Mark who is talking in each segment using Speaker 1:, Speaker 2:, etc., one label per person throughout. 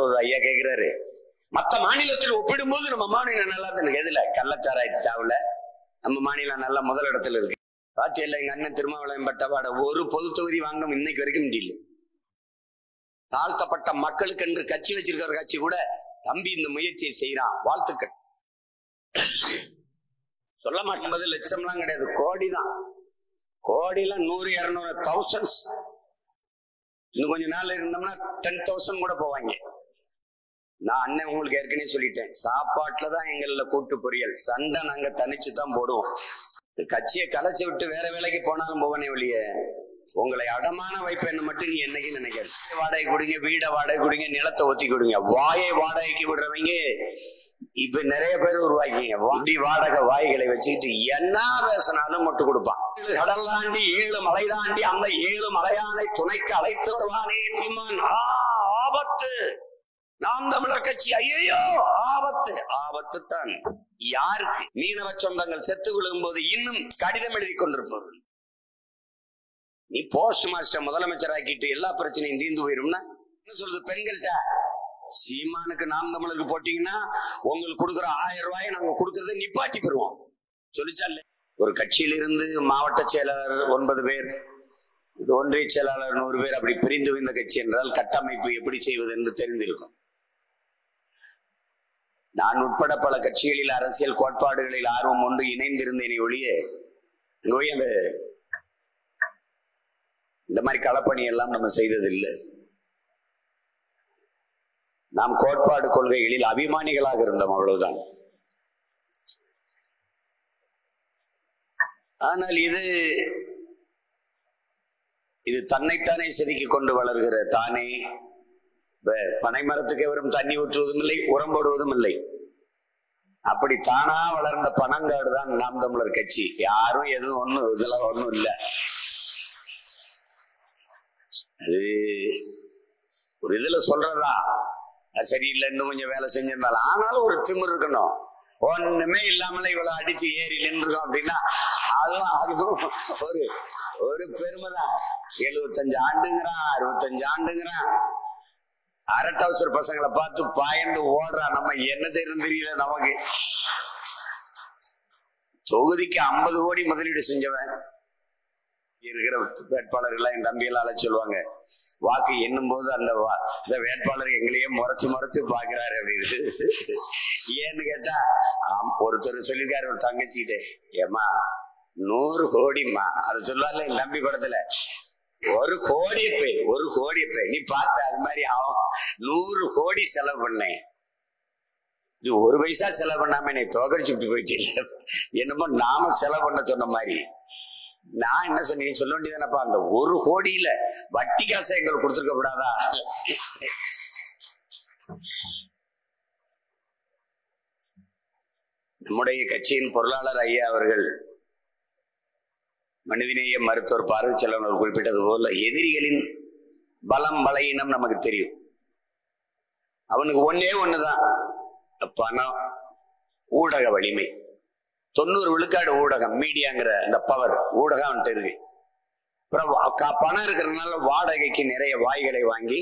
Speaker 1: ஒரு ஐயா கேட்கிறாரு, மற்ற மாநிலத்தில் ஒப்பிடும்போது நம்ம மாநிலம் நல்லா தான் இருக்கு. எதுல? கள்ளச்சாராய சாவுல நம்ம மாநிலம் நல்லா முதலிடத்துல இருக்கு. ஆட்சியில் எங்க அண்ணன் திருமாவளவன் பட்டவாட ஒரு பொது தொகுதி வாங்கணும் இன்னைக்கு வரைக்கும் முடியல. தாழ்த்தப்பட்ட மக்களுக்கு என்று கட்சி வச்சிருக்கிற கட்சி கூட தம்பி இந்த முயற்சியை செய்யறான், வாழ்த்துக்கள். சொல்ல மாட்டேன், 50 லட்சம்லாம் கிடையாது, கோடி தான். கோடியில 100, 200, thousands. இன்னும் கொஞ்ச நாள் இருந்தோம்னா 10,000 கூட போவாங்க. நான் அண்ணன் உங்களுக்கு ஏற்கனவே சொல்லிட்டேன், சாப்பாட்டுலதான் எங்கள கூட்டு பொரியல், சண்டை நாங்க தனிச்சு தான் போடுவோம். கட்சியை கலைச்சு விட்டு வேற வேலைக்கு போனாலும் போவனே ஒழிய உங்களை அடமான வைப்பேன்னு மட்டும் நீ என்னைக்கு நினைக்காது. வாடகை கொடுங்க, வீடை வாடகை கொடுங்க, நிலத்தை ஒத்தி கொடுங்க. வாயை வாடகைக்கு விடுறவங்க இப்ப நிறைய பேர் உருவாக்கிங்க. வண்டி வாடகை வாய்களை வச்சுக்கிட்டு என்ன பேசினாலும் முட்டு கொடுப்பான். கடல் தாண்டி 7 மலை தாண்டி அந்த 7 மலையானை துணைக்கு அழைத்து வருவானே ஆபத்து. நாம் தமிழர் கட்சி ஐயோ ஆபத்து. ஆபத்து தான் யாருக்கு? மீனவ சொந்தங்கள் செத்து விழுகும் போது இன்னும் கடிதம் எழுதி கொண்டிருப்பது. நீ போஸ்ட் மாஸ்டர் முதலமைச்சர் ஆக்கிட்டு எல்லா பிரச்சனையும் தீர்ந்து போயிரும்னா என்ன சொல்றது? பெண்கள்கிட்ட சீமானுக்கு நாம் தமிழருக்கு போட்டீங்கன்னா உங்களுக்கு கொடுக்குற 1000 ரூபாயை நாங்க கொடுக்கறத நிப்பாட்டி பெறுவோம் சொல்லிச்சால. ஒரு கட்சியிலிருந்து மாவட்ட செயலாளர் 9 பேர், ஒன்றிய செயலாளர் 100 பேர், அப்படி பிரிந்து இந்த கட்சி என்றால் கட்டமைப்பு எப்படி செய்வது என்று தெரிந்திருக்கும். நான் உட்பட பல கட்சிகளில் அரசியல் கோட்பாடுகளில் ஆர்வம் ஒன்று இணைந்திருந்தேனே ஒழிய போய் அந்த இந்த மாதிரி களப்பணி எல்லாம் நம்ம செய்ததில்லை. நாம் கோட்பாடு கொள்கைகளில் அபிமானிகளாக இருந்தோம், அவ்வளவுதான். ஆனால் இது தன்னைத்தானே செதுக்கி கொண்டு வளர்கிற தானே பனை மரத்துக்கு எவரும் தண்ணி ஊற்றுவதும் இல்லை, உரம் போடுவதும் இல்லை. அப்படி தானா வளர்ந்த பனங்காடு தான் நாம் தமிழர் கட்சி. யாரும் எதுவும் ஒண்ணும் இதெல்லாம் ஒண்ணும் இல்லை. அது ஒரு இதுல சொல்றதா சரியில்லை, இன்னும் கொஞ்சம் வேலை செஞ்சிருந்தாலும். ஆனாலும் ஒரு திமிர் இருக்கணும். ஒண்ணுமே இல்லாமல இவ்வளவு அடிச்சு ஏறி நின்றுருக்கோம் அப்படின்னா அதுவும் ஒரு பெருமைதான். 75 ஆண்டுங்கிறான், 65 ஆண்டுங்கிறான். அரட்டவசர் பசங்களை பார்த்து பாயந்து ஓடுறான். நம்ம என்ன செய்யறது தெரியல. நமக்கு தொகுதிக்கு 50 கோடி முதலீடு செஞ்சவன் இருக்கிற வேட்பாளர்கள் என் தம்பியெல்லாம் அழைச்சு சொல்லுவாங்க, வாக்கு எண்ணும் போது அந்த வேட்பாளர் எங்களையே முறைச்சு பாக்குறாரு அப்படின்னு. ஏன்னு கேட்டா ஒருத்தர் சொல்லிருக்காரு, ஒரு தங்கச்சிட்டு, ஏமா 100 கோடிமா, அது சொல்லுவார்ல என் தம்பி படத்துல, 1 கோடி நீ பார்த்த அது மாதிரி ஆகும். 100 கோடி செலவு பண்ணேன், இது 1 பைசா செலவு பண்ணாம என்னை தோக்கடிச்சுட்டு போயிட்டு என்னமோ நாம செலவு பண்ண சொன்ன மாதிரி. நான் என்ன சொன்னீங்க சொல்ல வேண்டியதானப்பா, அந்த 1 கோடியில வட்டி காசை எங்களுக்கு கொடுத்துருக்க கூடாதா? நம்முடைய கட்சியின் பொருளாளர் ஐயா அவர்கள், மனிதநேய மருத்துவர் பாரதி செல்வன் அவர் குறிப்பிட்டது போல, எதிரிகளின் பலம் பலவீனம் நமக்கு தெரியும். அவனுக்கு ஒண்ணுதான், பணம், ஊடக வலிமை. 90 விழுக்காடு ஊடகம், மீடியாங்கிற இந்த பவர் ஊடகம் அவன்கிட்ட இருக்கு. அப்புறம் பணம் இருக்கிறதுனால வாடகைக்கு நிறைய வாய்களை வாங்கி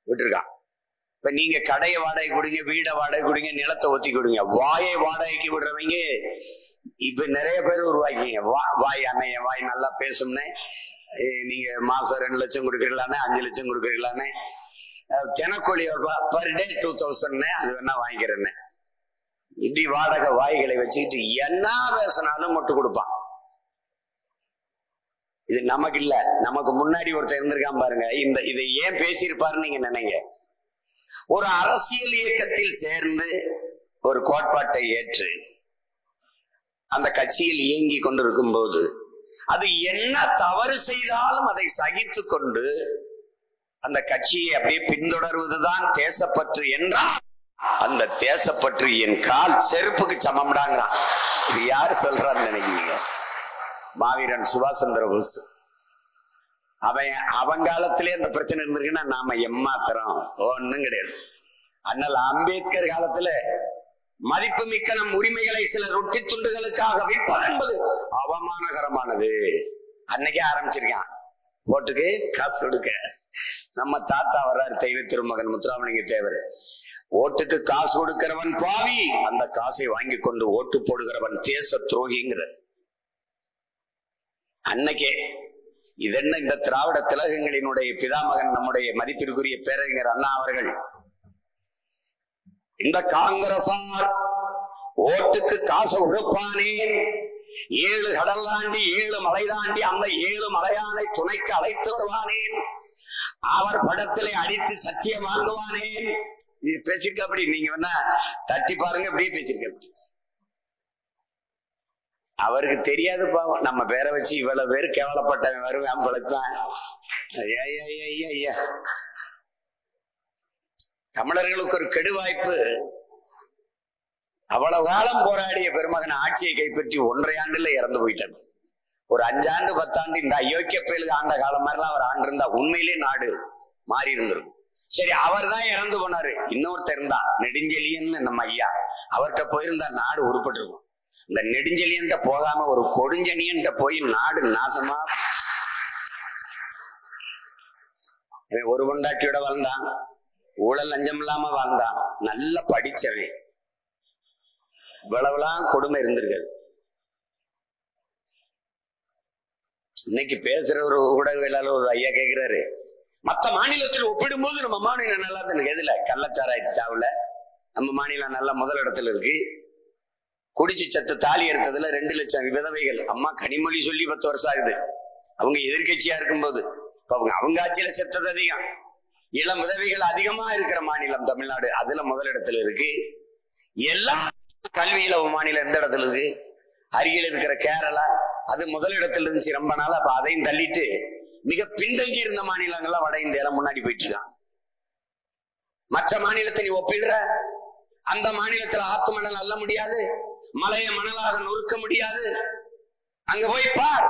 Speaker 1: விட்டுருக்கான். இப்ப நீங்க கடையை வாடகை கொடுங்க, வீடை வாடகை கொடுங்க, நிலத்தை ஒத்தி கொடுங்க. வாயை வாடகைக்கு விடுறவங்க இப்ப நிறைய பேர் உருவாக்கிங்க. வாய் அண்ணன் வாய் நல்லா பேசும்னே, நீங்க மாசம் 2 லட்சம் கொடுக்குறீங்களானே, 5 லட்சம் கொடுக்குறீங்களானே, தினக்கூலி பர் டே 2000, அது வேணா வாங்கிக்கிறேன்னு இப்படி வாடகை வாய்களை வச்சுக்கிட்டு என்ன பேசினாலும் முட்டு கொடுப்பான். இது நமக்கு இல்ல, நமக்கு முன்னாடி ஒருத்தர் இருந்திருக்கான் பாருங்க. இதை ஏன் பேசியிருப்பாருன்னு நீங்க நினைங்க. ஒரு அரசியல் இயக்கத்தில் சேர்ந்து ஒரு கோட்பாட்டை ஏற்று அந்த கட்சியில் இயங்கி கொண்டிருக்கும் போது அது என்ன தவறு செய்தாலும் அதை சகித்து கொண்டு அந்த கட்சியை அப்படியே பின்தொடர்வதுதான் தேசப்பற்று என்றால், அந்த தேசப்பற்று என் கால் செருப்புக்கு சமம்டாங்கிறான். இது யாரு சொல்றான்னு நினைக்கிறீங்க? மாவீரன் சுபாஷ் சந்திர போஸ். அவன் காலத்திலே அந்த பிரச்சனை இருந்திருக்குன்னா நாம எம்மாத்திரம் ஒண்ணும் கிடையாது. அண்ணல் அம்பேத்கர் காலத்துல மதிப்பு மிக்க நம் உரிமைகளை சில ரொட்டி துண்டுகளுக்காக விற்பது என்பது அவமானகரமானது. அன்னைக்கே ஆரம்பிச்சிருக்கான், ஓட்டுக்கு காசு கொடுக்க. நம்ம தாத்தா வர்றாரு, தெய்வ திருமகன் முத்துராமலிங்க தேவர். ஓட்டுக்கு காசு கொடுக்கிறவன் பாவி, அந்த காசை வாங்கி கொண்டு ஓட்டு போடுகிறவன் தேச துரோகிங்கிற. அன்னைக்கே இதென்ன இந்த திராவிட திலகங்களினுடைய பிதாமகன் நம்முடைய மதிப்பிற்குரிய பேரறிஞர் அண்ணா அவர்கள், இந்த காங்கிரசார் ஓட்டுக்கு காசு கொடுப்பானேன், 7 கடல் தாண்டி 7 மலை தாண்டி அந்த 7 மலையானை துணைக்கு அழைத்து வருவானேன், அவர் படத்திலே அடித்து சத்தியம் வாங்குவானேன். இது பேசிருக்க. அப்படி நீங்க வேணா தட்டி பாருங்க, அப்படியே பேசிருக்க. அப்படி அவருக்கு தெரியாது பாவம், நம்ம பேரை வச்சு இவ்வளவு பேர் கேவலப்பட்டவன் வருவான் பழத்தான். தமிழர்களுக்கு ஒரு கெடு வாய்ப்பு. அவ்வளவு காலம் போராடிய பெருமகன் ஆட்சியை கைப்பற்றி 1.5 ஆண்டுல இறந்து போயிட்டார். ஒரு 5 ஆண்டு 10 ஆண்டு இந்த அயோக்கிய பயலுக்கு ஆண்ட காலம் மாதிரிலாம் அவர் ஆண்டு இருந்தா உண்மையிலே நாடு மாறி இருந்திருக்கும். சரி, அவர் தான் இறந்து போனாரு. இன்னொருத்தர் இருந்தா நெடுஞ்செழியன் நம்ம ஐயா, அவர்கிட்ட போயிருந்தா நாடு உருப்பட்டு இருக்கும். இந்த நெடுஞ்செழியன்ட்ட போகாம ஒரு கொடுஞ்செழியன்ட்ட போய் நாடு நாசமா. ஒரு பொண்டாட்டியோட வாழ்ந்தான், ஊழல் லஞ்சம் இல்லாம வாழ்ந்தான், நல்ல படிச்சவன். இவ்வளவுலாம் கொடுமை இருந்திருக்காது. இன்னைக்கு பேசுற ஒரு ஊடகவியலாளர் ஒரு ஐயா கேட்கிறாரு, மற்ற மாநிலத்தில் ஒப்பிடும் போது நம்ம மாநிலம் நல்லா தான் இருக்கு. எதுல? கள்ளச்சாராய சாவுல நம்ம மாநிலம் நல்ல முதலிடத்துல இருக்கு. குடிச்சு சத்து தாலி எடுத்ததுல 2 லட்சம் விதவைகள். அம்மா கனிமொழி சொல்லி 10 வருஷம் ஆகுது. அவங்க எதிர்கட்சியா இருக்கும்போது அவங்க ஆட்சியில செத்தது அதிகம். இளம் விதவைகள் அதிகமா இருக்கிற மாநிலம் தமிழ்நாடு, அதுல முதலிடத்துல இருக்கு. எல்லா கல்வியில மாநிலம் எந்த இடத்துல இருக்கு? அருகில் இருக்கிற கேரளா, அது முதலிடத்துல இருந்துச்சு ரொம்ப நாள். அப்ப அதையும் தள்ளிட்டு மிக பின்தங்கி இருந்த மாநிலங்கள்லாம் வட இந்தியால முன்னாடி போயிட்டு இருக்கான். மற்ற மாநிலத்தை நீ ஒப்பிடுற, அந்த மாநிலத்துல ஆத்து மணல் அள்ள முடியாது, மலையை மணலாக நொறுக்க முடியாது. அங்க போய் பார்,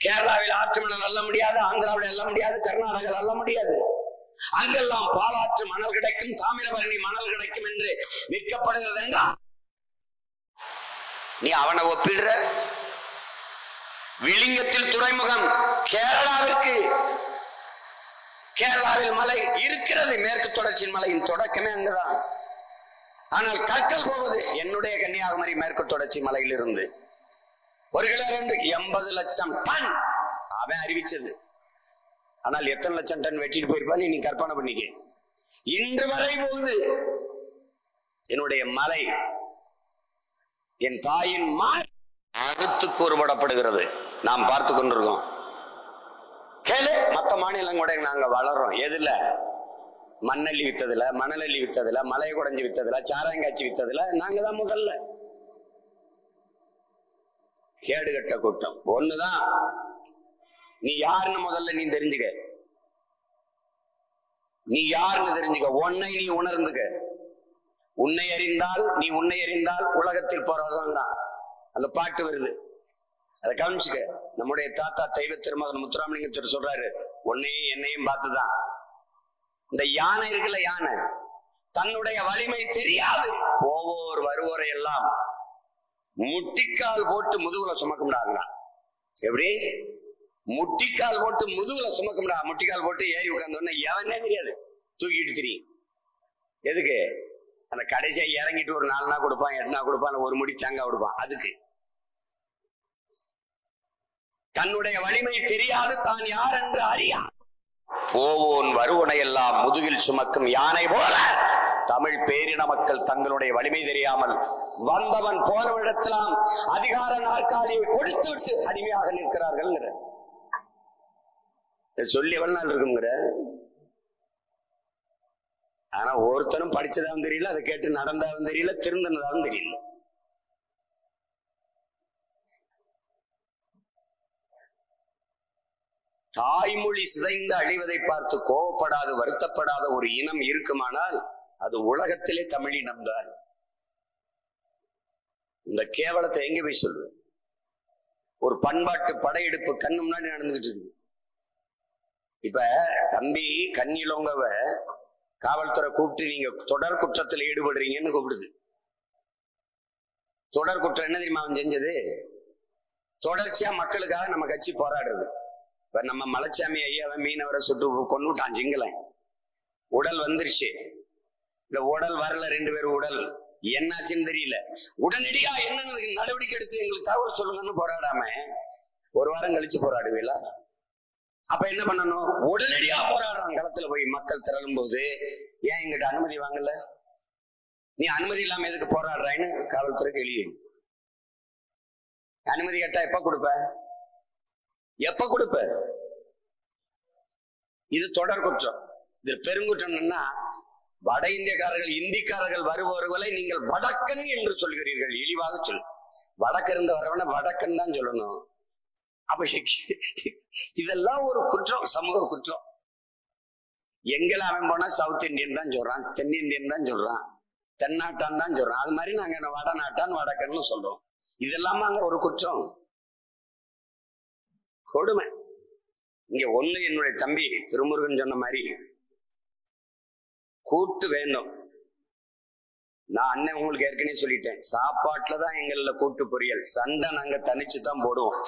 Speaker 1: கேரளாவில் ஆற்று மணல் அள்ள முடியாது, ஆந்திராவில் அள்ள முடியாது, கர்நாடகாவில் அள்ள முடியாது. அங்கெல்லாம் பாலாற்று மணல் கிடைக்கும், தாமிரபரணி மணல் கிடைக்கும் என்று விற்கப்படுகிறது என்றால் நீ அவனை ஒப்பிடுற? விளிங்கத்தில் துறைமுகம் கேரளாவிற்கு, கேரளாவில் மலை இருக்கிறது, மேற்கு தொடர்ச்சி மலையின் தொடக்கமே அங்குதான். ஆனால் கற்கள் போவது என்னுடைய கன்னியாகுமரி மேற்கு தொடர்ச்சி மலையில் இருந்து 1 கிலோ 80 லட்சம் டன் அவன் அறிவிச்சது. ஆனால் எத்தனை லட்சம் டன் வெட்டிட்டு போயிருப்பான்னு நீ கற்பனை பண்ணிக்க. இன்று வரை போகுது என்னுடைய மலை, என் தாயின் அறுத்து கூறுபடப்படுகிறது. நாம் பார்த்து கொண்டிருக்கோம். கேளு, மற்ற மாநிலங்களோட நாங்க வளர்றோம். எதுல? மண்ணள்ளி வித்ததுல, மணலள்ளி வித்ததுல, மலையை குடைஞ்சு வித்ததுல, சாராங்காய்ச்சி வித்ததுல நாங்க தான் முதல்ல. கேடுகட்ட கூட்டம். ஒண்ணுதான், நீ யாருன்னு முதல்ல நீ தெரிஞ்சுக்க. நீ யாருன்னு தெரிஞ்சுக்க. உன்னை நீ உணர்ந்துக்க. உன்னை அறிந்தால், நீ உன்னை அறிந்தால் உலகத்தில் போறவங்க தான். அந்த பாட்டு வருது, அதை கவனிச்சுக்க. நம்முடைய தாத்தா தெய்வ திருமகன் முத்துராமலிங்க சொல்றாரு, உன்னையும் என்னையும் பார்த்துதான். இந்த யானை இருக்குல்ல, யானை தன்னுடைய வலிமை தெரியாது. ஒவ்வொரு வருவோரை எல்லாம் முட்டிக்கால் போட்டு முதுகுல சுமக்கும்டாங்க. எப்படி? முட்டிக்கால் போட்டு முதுகுல சுமக்கும்டா. முட்டிக்கால் போட்டு ஏறி உட்கார்ந்த உடனே எவனே தெரியாது, தூக்கிட்டு தெரியும். எதுக்கு? அந்த கடைசியா இறங்கிட்டு ஒரு 4 நாள் கொடுப்பான், 8 நாள் கொடுப்பான், ஒரு முடி தேங்காய் கொடுப்பான். அதுக்கு தன்னுடைய வலிமை தெரியாது, தான் யார் என்று அறியாது. போவோன் வருவனை எல்லாம் முதுகில் சுமக்கும் யானை போல தமிழ் பேரின மக்கள் தங்களுடைய வலிமை தெரியாமல் வந்தவன் போனவிடத்திலாம் அதிகார நாற்காலியை கொடுத்து விட்டு அடிமையாக நிற்கிறார்கள். சொல்லி எவ்வளவு நாள் இருக்குங்கிற. ஆனா ஒருத்தரும் படிச்சதாவும் தெரியல, அதை கேட்டு நடந்தாலும் தெரியல, திருந்தனதாவும் தெரியல. தாய்மொழி சிதைந்து அழிவதை பார்த்து கோபப்படாது வருத்தப்படாத ஒரு இனம் இருக்குமானால் அது உலகத்திலே தமிழினம் தான். இந்த கேவலத்தை எங்க போய் சொல்லுவேன்? ஒரு பண்பாட்டு படையெடுப்பு கண்ணு முன்னாடி நடந்துகிட்டு இருக்கு. இப்ப தம்பி கண்ணிலோங்கவ காவல்துறை கூப்பிட்டு நீங்க தொடர் குற்றத்தில் ஈடுபடுறீங்கன்னு கூப்பிடுது. தொடர் குற்றம் என்ன தெரியுமா அவன் செஞ்சது? தொடர்ச்சியா மக்களுக்காக நம்ம கட்சி போராடுறது. இப்ப நம்ம மலைச்சாமி ஐயாவை மீனவரை சுட்டு கொண்டுட்டான் சிங்களன். உடல் வந்துருச்சு. இந்த உடல் வரல, 2 பேர் உடல் என்னாச்சுன்னு தெரியல. உடனடியா என்ன நடவடிக்கை எடுத்து எங்களுக்கு தகவல் சொல்லுங்கன்னு போராடாம 1 வாரம் கழிச்சு போராடுவீங்களா? அப்ப என்ன பண்ணணும்? உடனடியா போராடுறான். களத்துல போய் மக்கள் திரளும் போது ஏன் எங்கிட்ட அனுமதி வாங்கல, நீ அனுமதி இல்லாம எதுக்கு போராடுறான்னு காவல்துறை கேள்வி. அனுமதி கேட்டா எப்ப கொடுப்ப? இது தொடர் குற்றம். இது பெருங்குற்றம். வட இந்தியக்காரர்கள், இந்திக்காரர்கள் வருபவர்களை நீங்கள் வடக்கன் என்று சொல்கிறீர்கள். இழிவாக சொல். வடக்கு இருந்து வரவன வடக்கன் தான் சொல்லணும். அப்ப இதெல்லாம் ஒரு குற்றம், சமூக குற்றம். எங்களை அவன் போனா சவுத் இந்தியன் தான் சொல்றான், தென்னிந்தியன் தான் சொல்றான், தென்னாட்டான் தான் சொல்றான். அது மாதிரி நாங்க வடநாட்டான் வடக்கன்னு சொல்றோம். இதெல்லாம் அங்க ஒரு குற்றம், கொடுமை. இங்க ஒண்ணு, என்னுடைய தம்பி திருமுருகன் சொன்ன மாதிரி கூட்டு வேண்டும். நான் அண்ணன் உங்களுக்கு ஏற்கனவே சொல்லிட்டேன், சாப்பாட்டுலதான் எங்கள கூட்டு பொரியல். சண்டை நாங்க தனிச்சுதான் போடுவோம்.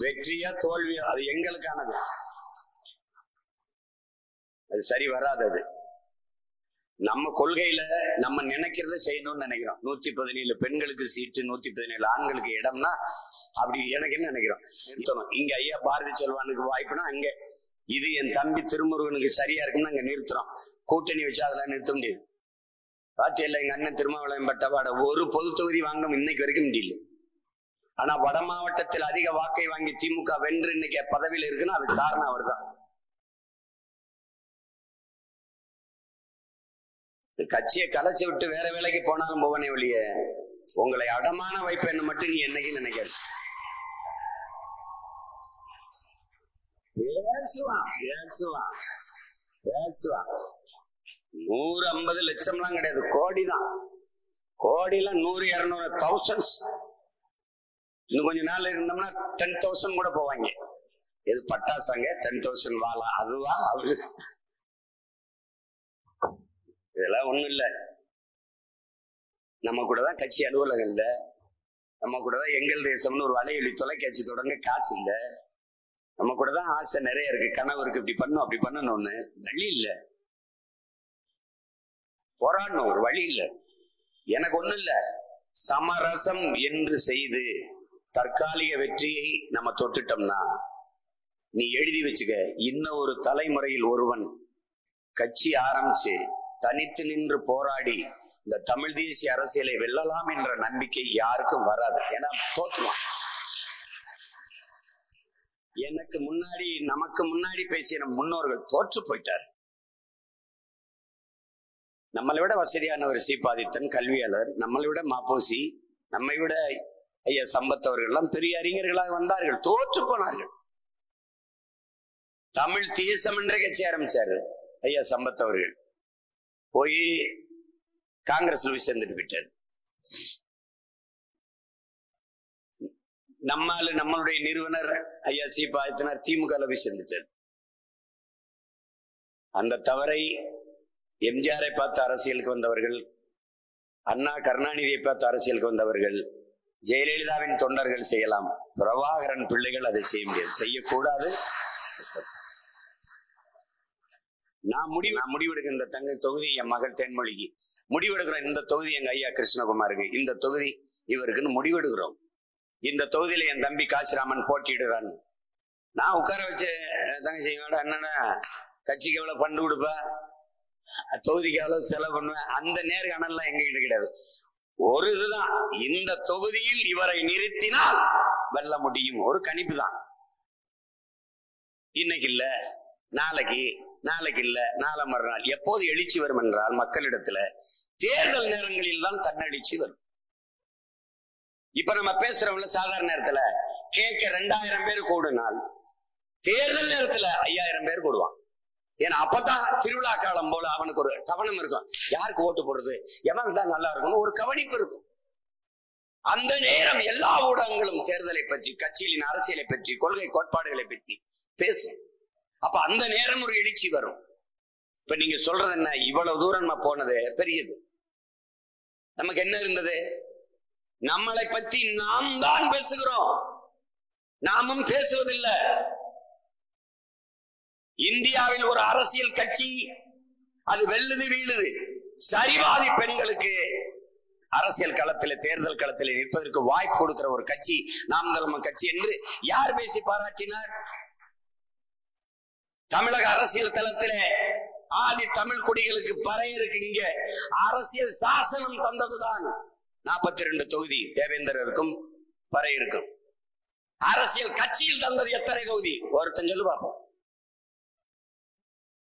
Speaker 1: வெற்றியா தோல்வியா அது எங்களுக்கானது. அது சரி வராது. அது நம்ம கொள்கையில நம்ம நினைக்கிறத செய்யணும்னு நினைக்கிறோம். 117 பெண்களுக்கு சீட்டு, 117 ஆண்களுக்கு இடம்னா அப்படி எனக்கு என்ன நினைக்கிறோம்? நிறுத்தணும். இங்க ஐயா பாரதி செல்வானுக்கு வாய்ப்புனா அங்க, இது என் தம்பி திருமுருகனுக்கு சரியா இருக்குன்னு அங்க நிறுத்துறோம். கூட்டணி வச்சு அதெல்லாம் நிறுத்த முடியாது. பாத்தியில்ல, எங்க அண்ணன் திருமாவளவன் பட்டபாட ஒரு பொது தொகுதி வாங்க இன்னைக்கு வரைக்கும் முடியல. ஆனா வட மாவட்டத்தில் அதிக வாக்கை வாங்கி திமுக வென்று இன்னைக்கு பதவியில் இருக்குன்னா அதுக்கு காரணம் அவர் தான். கட்சியை கலைச்சு விட்டு வேற வேலைக்கு போனாலும் போவனே ஒழிய உங்களை அடமான வைப்பேன்னு மட்டும் நீ என்னைக்கு நினைக்காது. பேசுவான் 150 லட்சம்லாம் கிடையாது, கோடி தான். கோடியில 100, 200, thousands. இன்னும் கொஞ்ச நாள் இருந்தோம்னா 10,000 கூட போவாங்க. எது பட்டாசாங்க 10,000 வாழா அதுவா அவரு? இதெல்லாம் ஒண்ணும் இல்ல. நம்ம கூட தான் கட்சி அலுவலகம் இல்ல, நம்ம கூட தான் எங்கள் தேசம்னு ஒரு வலையொலி தொலைக்காட்சி தொடங்க காசு இல்ல, நம்ம கூட தான் ஆசை நிறைய இருக்கு, கனவு இருக்கு, இப்படி பண்ணும் அப்படி பண்ணணும்னு. வழி இல்ல, போராடணும், ஒரு வழி இல்ல. எனக்கு ஒண்ணும் இல்ல, சமரசம் என்று செய்து தற்காலிக வெற்றியை நம்ம தொட்டுட்டோம்னா நீ எழுதி வச்சுக்க, இன்னும் ஒரு தலைமுறையில் ஒருவன் கட்சி ஆரம்பிச்சு தனித்து நின்று போராடி இந்த தமிழ் தேசிய அரசியலை வெல்லலாம் என்ற நம்பிக்கை யாருக்கும் வராது. ஏன்னா தோற்றுவான். எனக்கு முன்னாடி, நமக்கு முன்னாடி பேசிய முன்னோர்கள் தோற்று போயிட்டார். நம்மளை விட வசதியானவர் சீபாதித்தன் கல்வியாளர், நம்மளை விட மாப்போசி, நம்மை விட ஐயா சம்பத் அவர்கள் எல்லாம் பெரிய அறிஞர்களாக வந்தார்கள், தோற்று போனார்கள். தமிழ் தேசம் என்ற கட்சி ஆரம்பிச்சாரு ஐயா சம்பத் அவர்கள், போய் காங்கிரஸ்ல போய் சேர்ந்துட்டு விட்டார். நம்மளுடைய நிறுவனர் ஐயா சீபாதித்தனார் திமுக போய் சேர்ந்துட்டார். அந்த தவறை எம்ஜிஆரை பார்த்து அரசியலுக்கு வந்தவர்கள், அண்ணா கருணாநிதியை பார்த்து அரசியலுக்கு வந்தவர்கள், ஜெயலலிதாவின் தொண்டர்கள் செய்யலாம், பிரபாகரன் பிள்ளைகள் அதை செய்ய முடியாது, செய்யக்கூடாது. நான் முடிவெடுக்க இந்த தங்க தொகுதி என் மகள் தேன்மொழிக்கு முடிவெடுக்கிறோம், இந்த தொகுதி எங்க ஐயா கிருஷ்ணகுமாருக்கு, இந்த தொகுதி இவருக்குன்னு முடிவெடுக்கிறோம். இந்த தொகுதியில என் தம்பி காசிராமன் போட்டியிடுறான்னு நான் உட்கார வச்சு தங்கச்சி என்னன்னா கட்சிக்கு எவ்வளவு ஃபண்டு கொடுப்ப, தொகுதிக்கு எவ்வளவு செலவு பண்ணுவேன், அந்த நேர்காணல்லாம் எங்க கிட்ட கிடையாது. ஒரு இதுதான், இந்த தொகுதியில் இவரை நிறுத்தினால் வெல்ல முடியும், ஒரு கணிப்பு தான். இன்னைக்கு இல்ல நாளைக்கு இல்ல நாளை மறுநாள். எப்போது எழுச்சி வரும் என்றால் மக்களிடத்துல தேர்தல் நேரங்களில் தான் தன்னெழுச்சி வரும். இப்ப நம்ம பேசுறவங்கள சாதாரண நேரத்துல கேட்க 2000 பேர் கூடுனால் தேர்தல் நேரத்துல 5000 பேர் கூடுவான். ஏன்னா அப்பதான் திருவிழா காலம் போல அவனுக்கு ஒரு கவனம் இருக்கும், யாருக்கு ஓட்டு போடுறது, எவன் தான் நல்லா இருக்கணும், ஒரு கவனிப்பு இருக்கும். அந்த நேரம் எல்லா ஊடகங்களும் தேர்தலை பற்றி, கட்சிகளின் அரசியலை பற்றி, கொள்கை கோட்பாடுகளை பற்றி பேசும். அப்ப அந்த நேரம் ஒரு எழுச்சி வரும். இப்ப நீங்க சொல்றது என்ன, இவ்வளவு தூரம் நம்ம போனது பெரியது. நமக்கு என்ன இருந்தது, நம்மளை பற்றி நாம் தான் பேசுகிறோம், நாமும் பேசுவதில்லை. இந்தியாவில் ஒரு அரசியல் கட்சி அது வெல்லுது வீழுது. சரிவாதி பெண்களுக்கு அரசியல் களத்தில் தேர்தல் களத்தில் நிற்பதற்கு வாய்ப்பு கொடுக்கிற ஒரு கட்சி நாம் தமிழர் கட்சி என்று யார் பேசி பாராட்டினார்? தமிழக அரசியல் தளத்திலே ஆதி தமிழ் குடிகளுக்கு பறையருக்கு இங்க அரசியல் சாசனம் தந்ததுதான் 42 தொகுதி தேவேந்திரருக்கும் பறையருக்கும். அரசியல் கட்சியில் தந்தது எத்தனை தொகுதி? ஒருத்தன் சொல்லு பார்ப்போம்.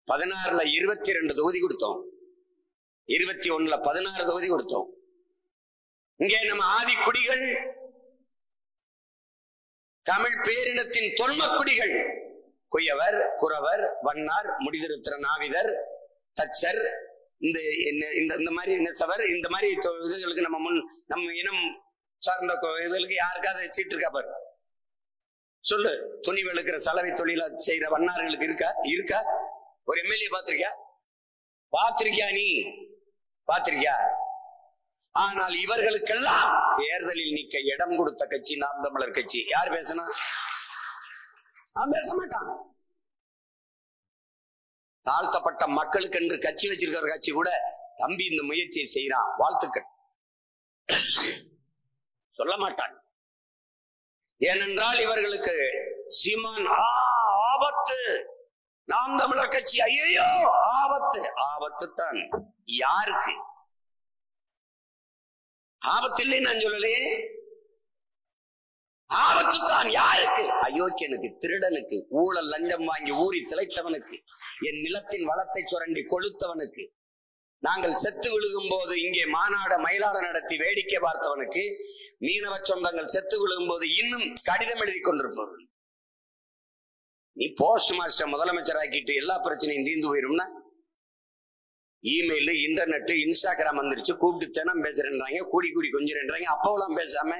Speaker 1: 16ல 22 தொகுதி கொடுத்தோம், 21ல 16 தொகுதி கொடுத்தோம். இங்கே நம்ம ஆதி குடிகள் தமிழ் பேரினத்தின் தொன்மக்குடிகள் குயவர், குறவர், வண்ணார், முடிதிருத்திர நாவிதர், தச்சர், இந்த மாதிரி நெசவர், இந்த மாதிரி இதுகளுக்கு நம்ம இனம் சார்ந்த இதுகளுக்கு யாருக்காவது சீட்டு இருக்கா பாரு சொல்லு. துணி வெளுக்கிற சலவை தொழில செய்யற வண்ணார்களுக்கு இருக்கா? ஒரு எம்எல்ஏ பாத்திருக்கியா? நீ பாத்திருக்கியா? ஆனால் இவர்களுக்கெல்லாம் தேர்தலில் நிக்க இடம் கொடுத்த கட்சி நாம் தமிழர் கட்சி. யார் பேசணும்? பேச மாட்டான். தாழ்த்தப்பட்ட மக்களுக்கு என்று கட்சி வச்சிருக்கிற கட்சி கூட தம்பி இந்த முயற்சியை செய்யறான், வாழ்த்துக்கள் சொல்ல மாட்டான். ஏனென்றால் இவர்களுக்கு சீமான் ஆபத்து, நாம் தமிழர் கட்சி ஐயோ ஆபத்து. ஆபத்து தான். யாருக்கு ஆபத்து இல்லை நான் சொல்லலையே, ஆபத்து தான். யாருக்கு? அயோக்கியனுக்கு, திருடனுக்கு, ஊழல் லஞ்சம் வாங்கி ஊறி திளைத்தவனுக்கு, என் நிலத்தின் வளத்தை சுரண்டி கொளுத்தவனுக்கு, நாங்கள் செத்து விழுகும் போது இங்கே மயிலாட நடத்தி வேடிக்கை பார்த்தவனுக்கு, மீனவ சொந்தங்கள் செத்து விழுகும் போது இன்னும் கடிதம் எழுதி கொண்டிருப்பவர்கள். நீ போஸ்ட் மாஸ்டர் முதலமைச்சர் ஆக்கிட்டு எல்லா பிரச்சனையும் தீர்ந்து போயிரும்னா? இமெயில், இன்டர்நெட், இன்ஸ்டாகிராம் வந்துருச்சு, கூப்பிட்டு தினம் பேசுறேன்றாங்க, கூடி கொஞ்சிறேன்றாங்க. அப்போலாம் பேசாம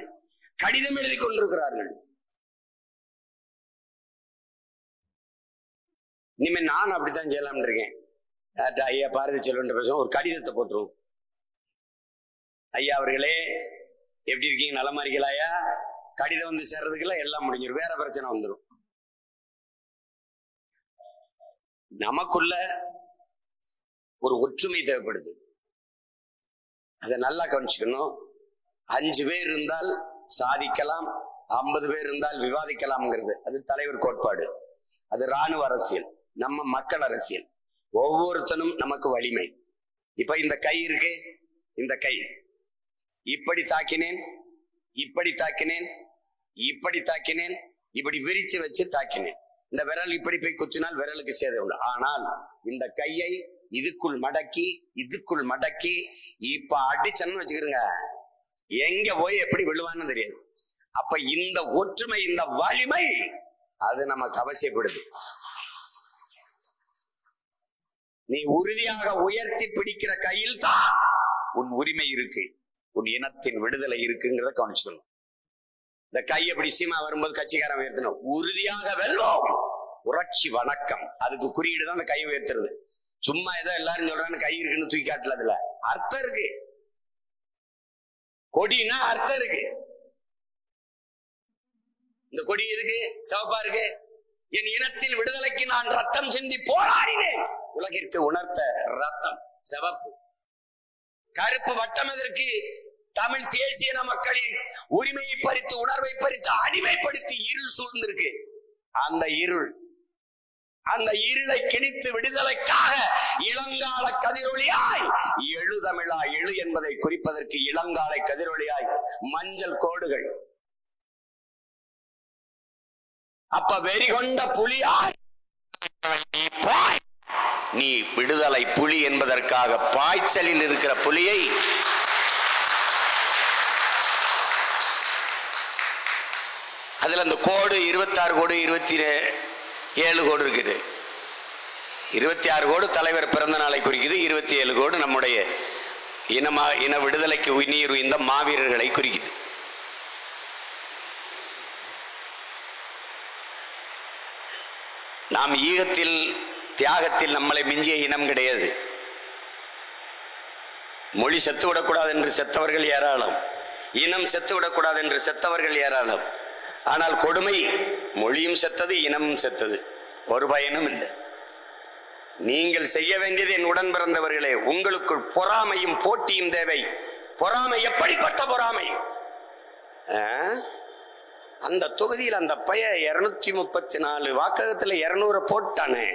Speaker 1: கடிதம் எழுதி கொண்டிருக்கிறார்கள். இனிமே நான் அப்படித்தான் செய்யலாம் இருக்கேன். ஐயா பாரதி செல்வன் பேசுவோம், ஒரு கடிதத்தை போட்டுருவோம். ஐயா அவர்களே எப்படி இருக்கீங்க, நலமா இருக்கீங்களா ஐயா? கடிதம் வந்து சேர்றதுக்குள்ள எல்லாம் முடிஞ்சிடும், வேற பிரச்சனை வந்துடும். நமக்குள்ள ஒரு ஒற்றுமை தேவைப்படுது, அதை நல்லா கவனிச்சுக்கணும். 5 பேர் இருந்தால் சாதிக்கலாம், 50 பேர் இருந்தால் விவாதிக்கலாம்ங்கிறது அது தலைவர் கோட்பாடு, அது ராணுவ அரசியல், நம்ம மக்கள் அரசியல். ஒவ்வொருத்தனும் நமக்கு வலிமை. இப்ப இந்த கை இருக்கு, இந்த கை இப்படி தாக்கினேன், இப்படி தாக்கினேன், இப்படி தாக்கினேன், இப்படி விரிச்சு வச்சு தாக்கினேன். இந்த விரல் இப்படி போய் குத்தினால் விரலுக்கு சேதம் உண்டு. ஆனால் இந்த கையை இதுக்குள் மடக்கி இப்ப அடிச்சன்னு வச்சுக்கிறங்க, எங்க போய் எப்படி விழுவான்னு தெரியாது. அப்ப இந்த ஒற்றுமை, இந்த வலிமை அது நமக்கு அவசியப்படுது. நீ உறுதியாக உயர்த்தி பிடிக்கிற கையில் தான் உன் உரிமை இருக்கு, உன் இனத்தின் விடுதலை இருக்குங்கிறத கவனிச்சுக்கணும். இந்த கை எப்படி சீமா வரும்போது கட்சிக்காரன் உயர்த்தணும், உறுதியாக வெல்வோம், புரட்சி வணக்கம், அதுக்கு குறியீடு தான் அந்த கை உயர்த்துறது. சும்மா ஏதோ எல்லாரும் சொல்றான்னு கை இருக்குன்னு தூக்கி காட்டல, அதுல அர்த்தம் இருக்கு. கொடினா அர்த்தம் இருக்கு. இந்த கொடி எதுக்கு சிவப்பா இருக்கு? என் இனத்தின் விடுதலைக்கு நான் ரத்தம் சிந்தி போராடினேன், உலகிற்கு உணர்த்த ரத்தம் சிவப்பு. கருப்பு வட்டம் எதற்கு? தமிழ் தேசிய மக்களின் உரிமையை பறித்து, உணர்வை பறித்து, அடிமைப்படுத்தி இருள் சூழ்ந்திருக்கு. அந்த இருளை கிணித்து விடுதலைக்காக இளங்கால கதிரொளியாய் எழு தமிழா எழு என்பதை குறிப்பதற்கு இளங்காலை கதிரொளியாய் மஞ்சள் கோடுகள். அப்ப வெறி கொண்ட புலியாய் நீ விடுதலை புலி என்பதற்காக பாய்ச்சலில் இருக்கிற புலியை அதுல அந்த கோடு 26 கோடு 27 கோடு இருக்குது. 26 கோடு தலைவர் பிறந்த நாளை குறிக்குது, 27 கோடு நம்முடைய இன விடுதலைக்கு உயிர் இந்த மாவீரர்களை குறிக்குது. நாம் ஈகத்தில் தியாகத்தில் நம்மளை மிஞ்சிய இனம் கிடையாது. மொழி செத்து விடக்கூடாது என்று செத்தவர்கள் ஏராளம், இனம் செத்து விடக்கூடாது என்று செத்தவர்கள் ஏராளம். ஆனால் கொடுமை, மொழியும் செத்தது, இனமும் செத்தது, ஒரு பயனும் இல்லை. நீங்கள் செய்ய வேண்டியது என் உடன் பிறந்தவர்களே, உங்களுக்குள் பொறாமையும் போட்டியும் தேவை. பொறாமை எப்படிப்பட்ட பொறாமை? அந்த தொகுதியில் அந்த பைய 234 வாக்ககத்துல 200 போட்டானே,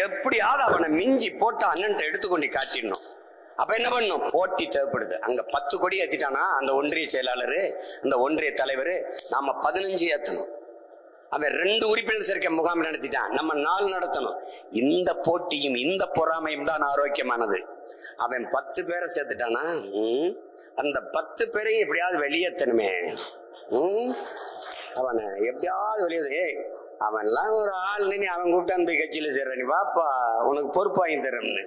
Speaker 1: எப்படியாவது அவனை மிஞ்சி போட்டு அண்ணன் எடுத்துக்கொண்டு காட்டிடணும். அப்ப என்ன பண்ணும்? போட்டி தேவைப்படுது. அங்க 10 கொடி ஏத்திட்டானா அந்த ஒன்றிய செயலாளரு, அந்த ஒன்றிய தலைவரு, நாம 15 ஏத்தணும். அவன் 2 உறுப்பினர் சேர்க்க முகாம் நடத்திட்டான், நம்ம 4 நடத்தணும். இந்த போட்டியும் இந்த பொறாமையும் தான் ஆரோக்கியமானது. அவன் 10 பேரை சேர்த்துட்டானா, அந்த 10 பேரையும் எப்படியாவது வெளியேற்றணுமே. அவனை எப்படியாவது வெளியே, அவன்லாம் ஒரு ஆள், நீ அவன் கூப்பிட்டான் போய் கட்சியில சேர்ற, நீ வாப்பா உனக்கு பொறுப்பு வாங்கி தரேன்னு.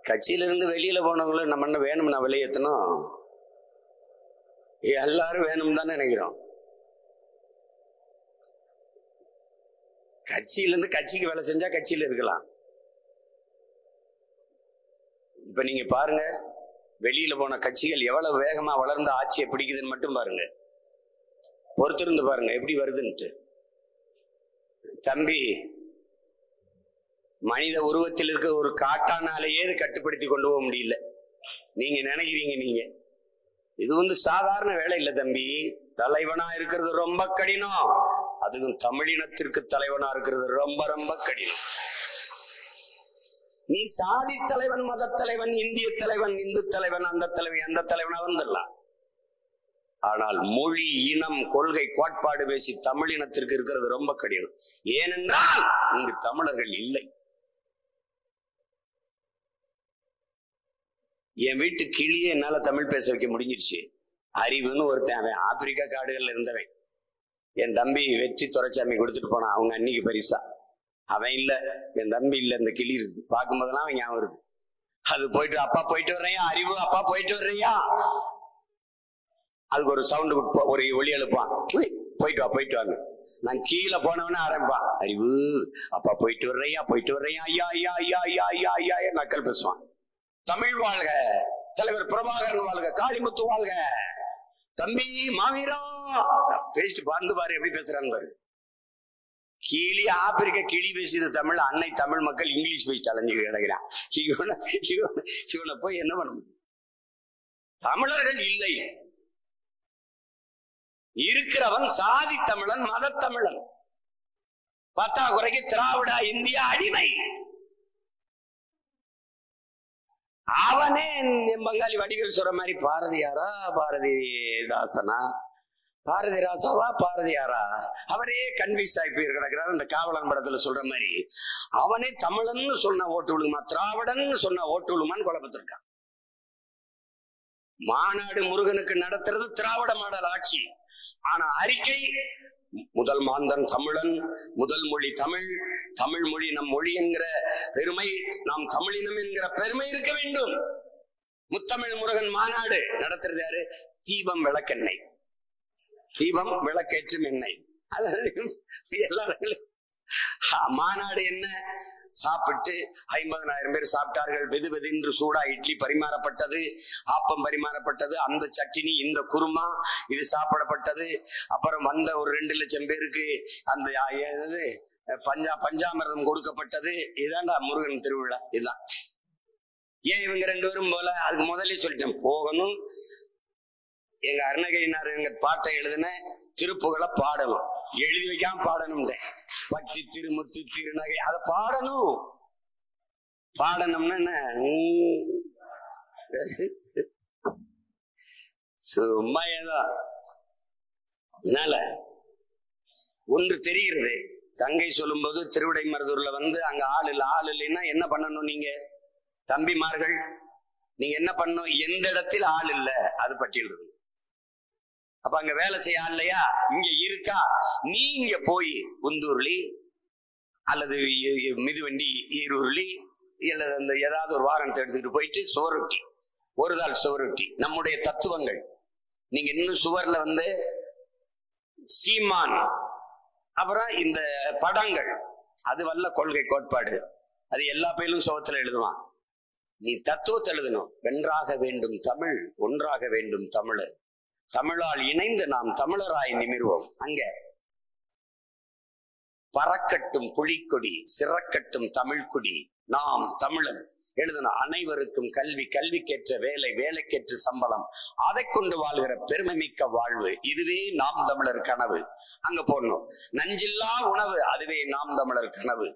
Speaker 1: கட்சியில இருந்து வெளியில போனவங்களும் நம்ம என்ன வேணும்னா வெளியேற்றணும்? எல்லாரும் வேணும் தான் நினைக்கிறோம். கட்சியிலிருந்து கட்சிக்கு வேலை செஞ்சா கட்சியில இருக்கலாம். இப்ப நீங்க பாருங்க, வெளியில போன கட்சிகள் எவ்வளவு வேகமா வளர்ந்த ஆட்சியை பிடிக்குதுன்னு மட்டும் பாருங்க. பொறுத்திருந்து பாருங்க எப்படி வருதுன்ட்டு. தம்பி, மனித உருவத்தில் இருக்க ஒரு காட்டானாலேயே இது கட்டுப்படுத்தி கொண்டு போக முடியல. நீங்க நினைக்கிறீங்க நீங்க இது சாதாரண வேலை இல்லை தம்பி. தலைவனா இருக்கிறது ரொம்ப கடினம். அதுவும் தமிழினத்திற்கு தலைவனா இருக்கிறது ரொம்ப ரொம்ப கடினம். நீ சாதி தலைவன், மத தலைவன், இந்திய தலைவன், இந்து தலைவன், அந்த தலைவன், அந்த தலைவனா வந்துடலாம். ஆனால் மொழி, இனம், கொள்கை, கோட்பாடு பேசி தமிழினத்திற்கு இருக்கிறது ரொம்ப கடினம். ஏனென்றால் இங்கு தமிழர்கள் இல்லை. என் வீட்டு கிளியே என்னால தமிழ் பேச வைக்க முடிஞ்சிருச்சு. அறிவுன்னு ஒருத்தன், அவன் ஆப்பிரிக்கா காடுகள்ல இருந்தவன். என் தம்பி வெற்றி துரைச்சாமி கொடுத்துட்டு போனான் அவங்க அன்னைக்கு பரிசா. அவன் இல்ல, என் தம்பி இல்ல, இந்த கிளி இருக்கு. பார்க்கும் போதெல்லாம் அவன் ஞாபகம் இருக்கு. அது போயிட்டு, அப்பா போயிட்டு வர்றையா, அறிவு அப்பா போயிட்டு வர்றையா, அதுக்கு ஒரு சவுண்டு, ஒரு ஒளி எழுப்பான், போயிட்டு வா போயிட்டு வாங்க. நான் கீழே போனவனே ஆரம்பிப்பான், அறிவு அப்பா போயிட்டு வர்றையா, போயிட்டு வர்றையா, ஐயா ஐயா ஐயா ஐயா ஐயா ஐயா ஐயா நக்கல் பேசுவான். தமிழ் வாழ்க, தலைவர் பிரபாகரன் வாழ்க, காளிமுத்து வாழ்க, தம்பி மாவீரா பேசிட்டு வந்து பாரு எப்படி பேசுறான்னு பாரு. கிளி, ஆப்பிரிக்க கிளி பேசியது தமிழ். அன்னை தமிழ் மக்கள் இங்கிலீஷ் பேசிட்டு அலைஞ்சு கிடக்கிறான். இவனை போய் என்ன பண்ண முடியும்? தமிழர்கள் இல்லை. இருக்கிறவன் சாதி தமிழன், மத தமிழன். பத்தாக்குறைக்கு திராவிட இந்தியா அடிமை. அவனே பங்காளி வடிவேல் சொல்ற மாதிரி பாரதியாரா, பாரதிதாசனா, பாரதி ராசாவா, பாரதியாரா, அவரே கன்ஃபியூஸ் ஆகி போய் கிடக்கிறார். இந்த காவலன் படத்துல சொல்ற மாதிரி அவனே தமிழன் சொன்ன ஓட்டு விழுமா, திராவிடன் சொன்ன ஓட்டு விழுமான்னு குழப்பத்திருக்கான். மாநாடு முருகனுக்கு நடத்துறது திராவிட மாடல் ஆட்சி. ஆனா அறிக்கை, முதல் மாந்தன் தமிழன், முதல் மொழி தமிழ், தமிழ் மொழி நம் மொழி என்கிற பெருமை, நாம் தமிழினம் என்கிற பெருமை இருக்க வேண்டும். முத்தமிழ் முருகன் மாநாடு நடத்துறது யாரு? தீபம் விளக்கெண்ணெய், தீபம் விளக்கேற்றும் எண்ணெய். எல்லாரும் மாநாடு என்ன? சாப்பிட்டு 50,000 பேர் சாப்பிட்டார்கள். வெது வெதுன்று சூடா இட்லி பரிமாறப்பட்டது, ஆப்பம் பரிமாறப்பட்டது, அந்த சட்டினி, இந்த குருமா, இது சாப்பிடப்பட்டது. அப்புறம் வந்த ஒரு 2 லட்சம் பேருக்கு அந்த பஞ்சாமிரதம் கொடுக்கப்பட்டது. இதுதான்டா முருகன் திருவிழா. இதுதான். ஏன் இவங்க 2 பேரும் போல? அதுக்கு முதல்ல சொல்லிட்டேன், போகணும். எங்க அருணகிரினார் எங்க பாட்டை எழுதுன திருப்புகளை பாடணும், எழுதி வைக்காம பாடணும். பக்தி திருமுத்து திருநகை அதை பாடணும். பாடணும்னா என்ன? சும்மா ஏதோ. அதனால ஒன்று தெரிகிறது, தங்கை சொல்லும் போது திருவிடைமருதூர்ல அங்க ஆள் இல்லை. ஆள் இல்லைன்னா என்ன பண்ணணும்? நீங்க தம்பிமார்கள் நீங்க என்ன பண்ணணும்? எந்த இடத்தில் ஆள் இல்ல அது பட்டியல் இருக்கு. அப்ப அங்க வேலை செய்ய ஆள் இல்லையா? இங்க இருக்கா? நீங்க போய் உந்தூர்லி அல்லது மிதுவண்டி ஈரூர்லி அல்லது அந்த ஏதாவது ஒரு வாகனத்தை எடுத்துக்கிட்டு போயிட்டு சுவரொட்டி, ஒரு நாள் சுவரொட்டி நம்முடைய தத்துவங்கள். நீங்க இன்னும் சுவர்ல சீமான், அப்புறம் இந்த படங்கள், அது வல்ல கொள்கை கோட்பாடு, அது எல்லா பேரும் சுவத்துல எழுதுவான். நீ தத்துவத்தை எழுதணும். வென்றாக வேண்டும் தமிழ், ஒன்றாக வேண்டும் தமிழர், தமிழால் இணைந்து நாம் தமிழராய் நிமிர்வோம். அங்க பறக்கட்டும் புலிக்கொடி, சிறக்கட்டும் தமிழ்குடி, நாம் தமிழர் எழுதணும். அனைவருக்கும் கல்வி, கல்விக்கேற்ற வேலை, வேலைக்கேற்ற சம்பளம், அதை கொண்டு வாழ்கிற பெருமை மிக்க வாழ்வு, இதுவே நாம் தமிழர் கனவு. அங்க போடணும். நஞ்சில்லா உணவு, அதுவே நாம் தமிழர் கனவு.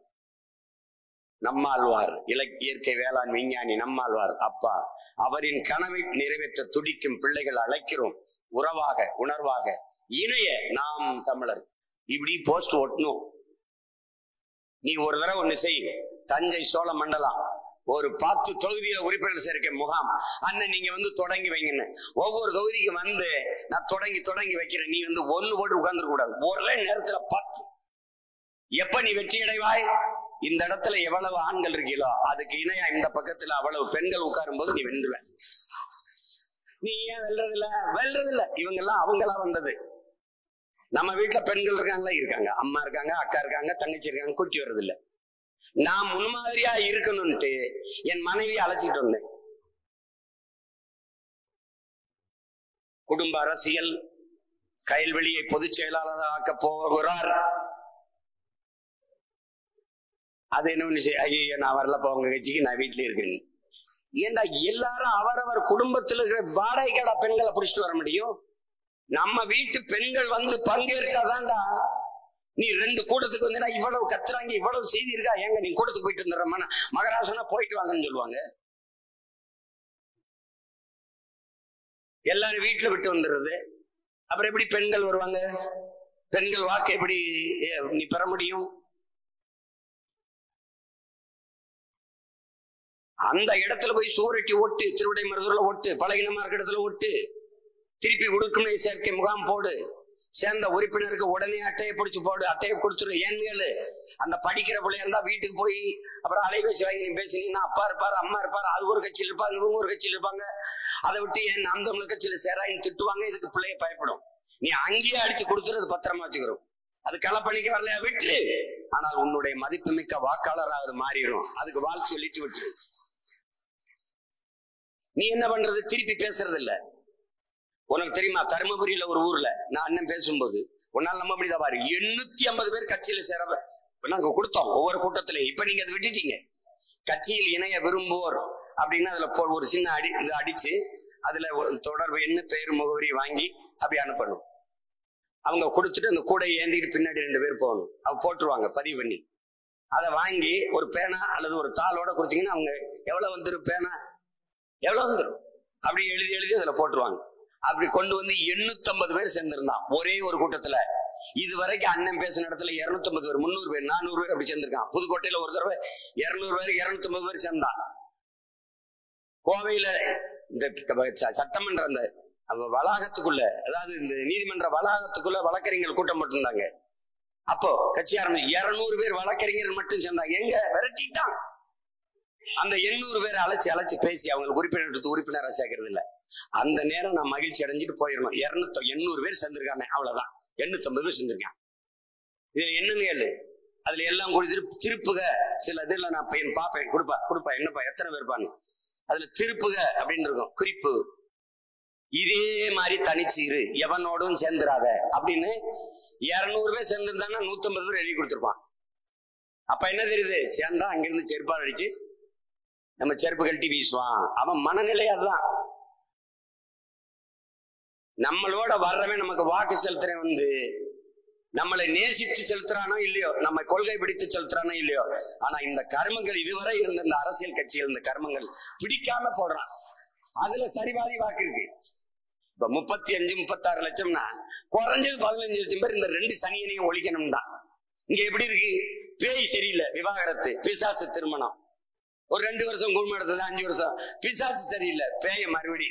Speaker 1: நம்மாழ்வார், இயற்கை வேளாண் விஞ்ஞானி நம்மாழ்வார் அப்பா, அவரின் கனவை நிறைவேற்ற துடிக்கும் பிள்ளைகள் அழைக்கிறோம். உறவாக, உணர்வாக இணைய நாம் தமிழர். இப்படி போஸ்ட் ஒட்டணும். நீ ஒரு தடவை ஒண்ணு செய். தஞ்சை சோழ மண்டலம் ஒரு 10 தொகுதியில உறுப்பினர் சேர்க்கை முகாம், அண்ணன் நீங்க வந்து தொடங்கி வைங்கன்னு. ஒவ்வொரு தொகுதிக்கு வந்து நான் தொடங்கி வைக்கிறேன். நீ வந்து ஒண்ணு போட்டு உட்கார்ந்துட கூடாது. ஒரே நேரத்துல 10. எப்ப நீ வெற்றி அடைவாய்? இந்த இடத்துல எவ்வளவு ஆண்கள் இருக்கீங்களோ அதுக்கு இணையா இந்த பக்கத்துல அவ்வளவு பெண்கள் உட்காரும் போது நீ வென்றுவ. நீ ஏன் வெல்றதில்ல? இவங்க எல்லாம் அவங்களா வந்தது. நம்ம வீட்டுல பெண்கள் இருக்காங்க, அம்மா இருக்காங்க, அக்கா இருக்காங்க, தங்கச்சி இருக்காங்க, கூட்டி வர்றது இல்ல. நான் முன்மாதிரியா இருக்கணும்ட்டு என் மனைவியை அழைச்சிட்டு வந்தேன். குடும்ப அரசியல், கயல்வெளியை பொதுச் செயலாளர் ஆக்க போகிறார். அது என்ன, ஐயோ நான் வரலப்பா உங்க கட்சிக்கு, நான் வீட்டுல இருக்கேன். ஏண்டா எல்லாரும் அவரவர் குடும்பத்தில் இருக்கிற வாடகைக்கடா பெண்களை புடிச்சிட்டு வர முடியும்? நம்ம வீட்டு பெண்கள் வந்து பங்கேற்காதான்டா. நீ 2 கூட்டத்துக்கு வந்து இவ்வளவு கத்துறாங்க, இவ்வளவு செய்தி இருக்கா, ஏங்க நீ கூட்டத்துக்கு போயிட்டு வந்துடுற, மகராசனா போயிட்டு வாங்கன்னு சொல்லுவாங்க. எல்லாரும் வீட்டுல விட்டு வந்துடுறது. அப்புறம் எப்படி பெண்கள் வருவாங்க? பெண்கள் வாக்கு எப்படி நீ பெற முடியும்? அந்த இடத்துல போய் சூரட்டி ஓட்டு, திருவிடை மருதூர்ல ஓட்டு, பழகினமா இருக்க இடத்துல ஓட்டு, திருப்பி உடுக்குமை சேர்க்கை முகாம் போடு. சேர்ந்த உறுப்பினருக்கு உடனே அட்டையை பிடிச்சு போடு, அட்டையை கொடுத்துரு. ஏன்னு அந்த படிக்கிற பிள்ளையா இருந்தா வீட்டுக்கு போய் அப்புறம் அலைபேசி வாங்கி நீ பேசினீங்கன்னா அப்பா இருப்பாரு, அம்மா இருப்பாரு, அது ஒரு கட்சியில் இருப்பாங்க, இவங்க ஒரு கட்சியில் இருப்பாங்க. அதை விட்டு ஏன் நாம் தமிழர் கட்சியில சேராயின்னு திட்டுவாங்க. இதுக்கு பிள்ளைய பயப்படும். நீ அங்கேயே அடிச்சு கொடுத்துரு, அது பத்திரமா வச்சுக்கிறோம். அது களப்பணிக்கு வரலையா விட்டு, ஆனால் உன்னுடைய மதிப்புமிக்க வாக்காளராக மாறிடும். அதுக்கு வாழ்த்து சொல்லிட்டு விட்டுரு. நீ என்ன பண்றது? திருப்பி பேசுறது இல்ல. உனக்கு தெரியுமா, தருமபுரியில ஒரு ஊர்ல நான் அண்ணன் பேசும்போது உன்னால் நம்ப முடியாத பாரு, 850 பேர் கட்சியில சேர நாங்க கொடுத்தோம் ஒவ்வொரு கூட்டத்திலே. இப்ப நீங்க அதை விட்டுட்டீங்க. கட்சியில் இணைய விரும்புவோர் அப்படின்னா அதுல ஒரு சின்ன இது அடிச்சு அதுல தொடர்பு என்ன பெயர் முகவரி வாங்கி அப்படி அனுப்பணும். அவங்க கொடுத்துட்டு அந்த கூடை ஏந்திட்டு பின்னாடி 2 பேர் போகணும். அவ போட்டுருவாங்க பதிவு பண்ணி. அதை வாங்கி ஒரு பேனா அல்லது ஒரு தாளோட கொடுத்தீங்கன்னா அவங்க எவ்வளவு வந்துடும், பேனா எவ்வளவு வந்துடும் அப்படி எழுதி அதுல போட்டுருவாங்க. அப்படி கொண்டு வந்து 850 பேர் சேர்ந்திருந்தான் ஒரே ஒரு கூட்டத்துல. இதுவரைக்கும் அண்ணன் பேசின இடத்துல 250 பேர், 300 பேர், 400 பேர் அப்படி சேர்ந்திருக்கான். புதுக்கோட்டையில ஒரு தடவை 200 பேர், 250 பேர் சேர்ந்தான். கோவையில இந்த சட்டமன்ற அந்த வளாகத்துக்குள்ள, அதாவது இந்த நீதிமன்ற வளாகத்துக்குள்ள வழக்கறிஞர்கள் கூட்டம் போட்டிருந்தாங்க. அப்போ கட்சி ஆரம்பிச்சு 200 பேர் வழக்கறிஞர்கள் மட்டும் சேர்ந்தாங்க. எங்க விரட்டிட்டான். அந்த 800 பேரை அழைச்சு பேசி அவங்களுக்கு உறுப்பினர் எடுத்து உறுப்பினரை சேர்க்கறது இல்ல. அந்த நேரம் நான் மகிழ்ச்சி அடைஞ்சிட்டு போயிடணும். 800 பேர் சேர்ந்திருக்காங்க, அவ்வளவுதான். 850 பேர் சேர்ந்திருக்கான். இதுல என்னன்னு கேளு. அதுல எல்லாம் கொடுத்துட்டு திருப்புக சில இதுல நான் பையன் பாப்பேன், கொடுப்பா என்னப்பா எத்தனை பேர்பான்னு. அதுல திருப்புக அப்படின்னு இருக்கும், குறிப்பு. இதே மாதிரி தனிச்சு இரு, எவனோடும் சேர்ந்துராத அப்படின்னு 200 பேர் சேர்ந்திருந்தாங்கன்னா 150 பேர் எழுதி கொடுத்துருப்பான். அப்ப என்ன தெரியுது? சேர்ந்தா அங்கிருந்து செருப்பால் அடிச்சு நம்ம செருப்பு கழட்டி வீசுவான். அவன் மனநிலை அதுதான். நம்மளோட வர்றவன் நமக்கு வாக்கு செலுத்துறேன் வந்து நம்மளை நேசித்து செலுத்துறானோ இல்லையோ, நம்ம கொள்கை பிடித்து செலுத்துறானோ இல்லையோ, ஆனா இந்த கர்மங்கள் இதுவரை இருந்த இந்த அரசியல் கட்சிகள் இந்த கர்மங்கள் பிடிக்காம போடுறான். அதுல சரிவாதி வாக்கு இருக்கு. இப்ப 35-36 லட்சம்னா குறைஞ்சது 15 லட்சம் பேர் இந்த 2 சனியனையும் ஒழிக்கணும் தான். இங்க எப்படி இருக்கு? பேய் சரியில்லை, விவாகரத்து, பிசாசு திருமணம், ஒரு 2 வருஷம் குடும்பம் எடுத்தது, 5 வருஷம் பிசாசு சரியில்லை, பேய மறுபடி.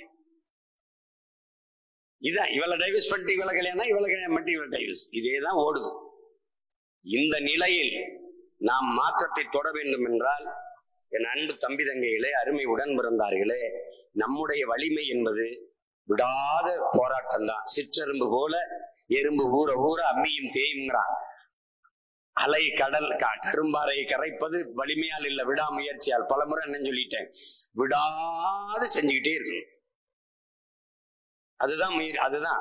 Speaker 1: இதான் இவளை டைவர்ஸ் பண்ணிட்டு இவளை கல்யாணம், இவளை கல்யாணம் பண்ணிட்டு இவளை டைவர்ஸ், இதேதான் ஓடுது. இந்த நிலையில் நாம் மாற்றத்தை தொட வேண்டும் என்றால், என் அன்பு தம்பி தங்கைகளே, அருமை உடன் பிறந்தார்களே, நம்முடைய வலிமை என்பது விடாத போராட்டம் தான். சிற்றெரும்பு போல எறும்பு ஊற ஊற அம்மியும் தேயுங்கிறான். அலை கடல் கரும்பாறை கரைப்பது வலிமையால் இல்ல, விடாமுயற்சியால். பலமுறை என்ன சொல்லிட்டேன், விடாது செஞ்சுக்கிட்டே இருக்கு. அதுதான் அதுதான்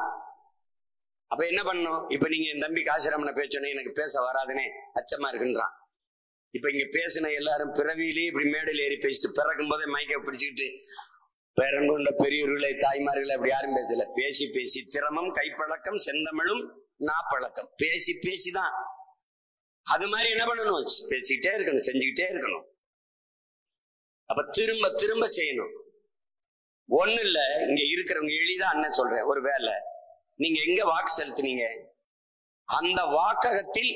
Speaker 1: அப்ப என்ன பண்ணும்? இப்ப நீங்க என் தம்பி காசிராமனை பேசணும், எனக்கு பேச வராதுன்னே அச்சமா இருக்குன்றான். இப்ப இங்க பேசின எல்லாரும் பிறவியிலேயே இப்படி மேடையில் ஏறி பேசிட்டு பிறக்கும் போதே மைக்க பிடிச்சுக்கிட்டு பேரன்புள்ள பெரியவர்களை தாய்மார்களை அப்படி யாரும் பேசல. பேசி பேசி திறமம் கைப்பழக்கம் செந்தமிழும் நாப்பழக்கம், பேசி பேசிதான். அது மாதிரி என்ன பண்ணணும்? பேசிக்கிட்டே இருக்கணும், செஞ்சுக்கிட்டே இருக்கணும். அப்ப திரும்ப திரும்ப செய்யணும். ஒண்ணு இல்ல, இங்க இருக்கிறவங்க எளிதா அண்ணன் சொல்றேன், ஒரு வேலை நீங்க எங்க வாக்கு செலுத்துனீங்க அந்த வாக்ககத்தில்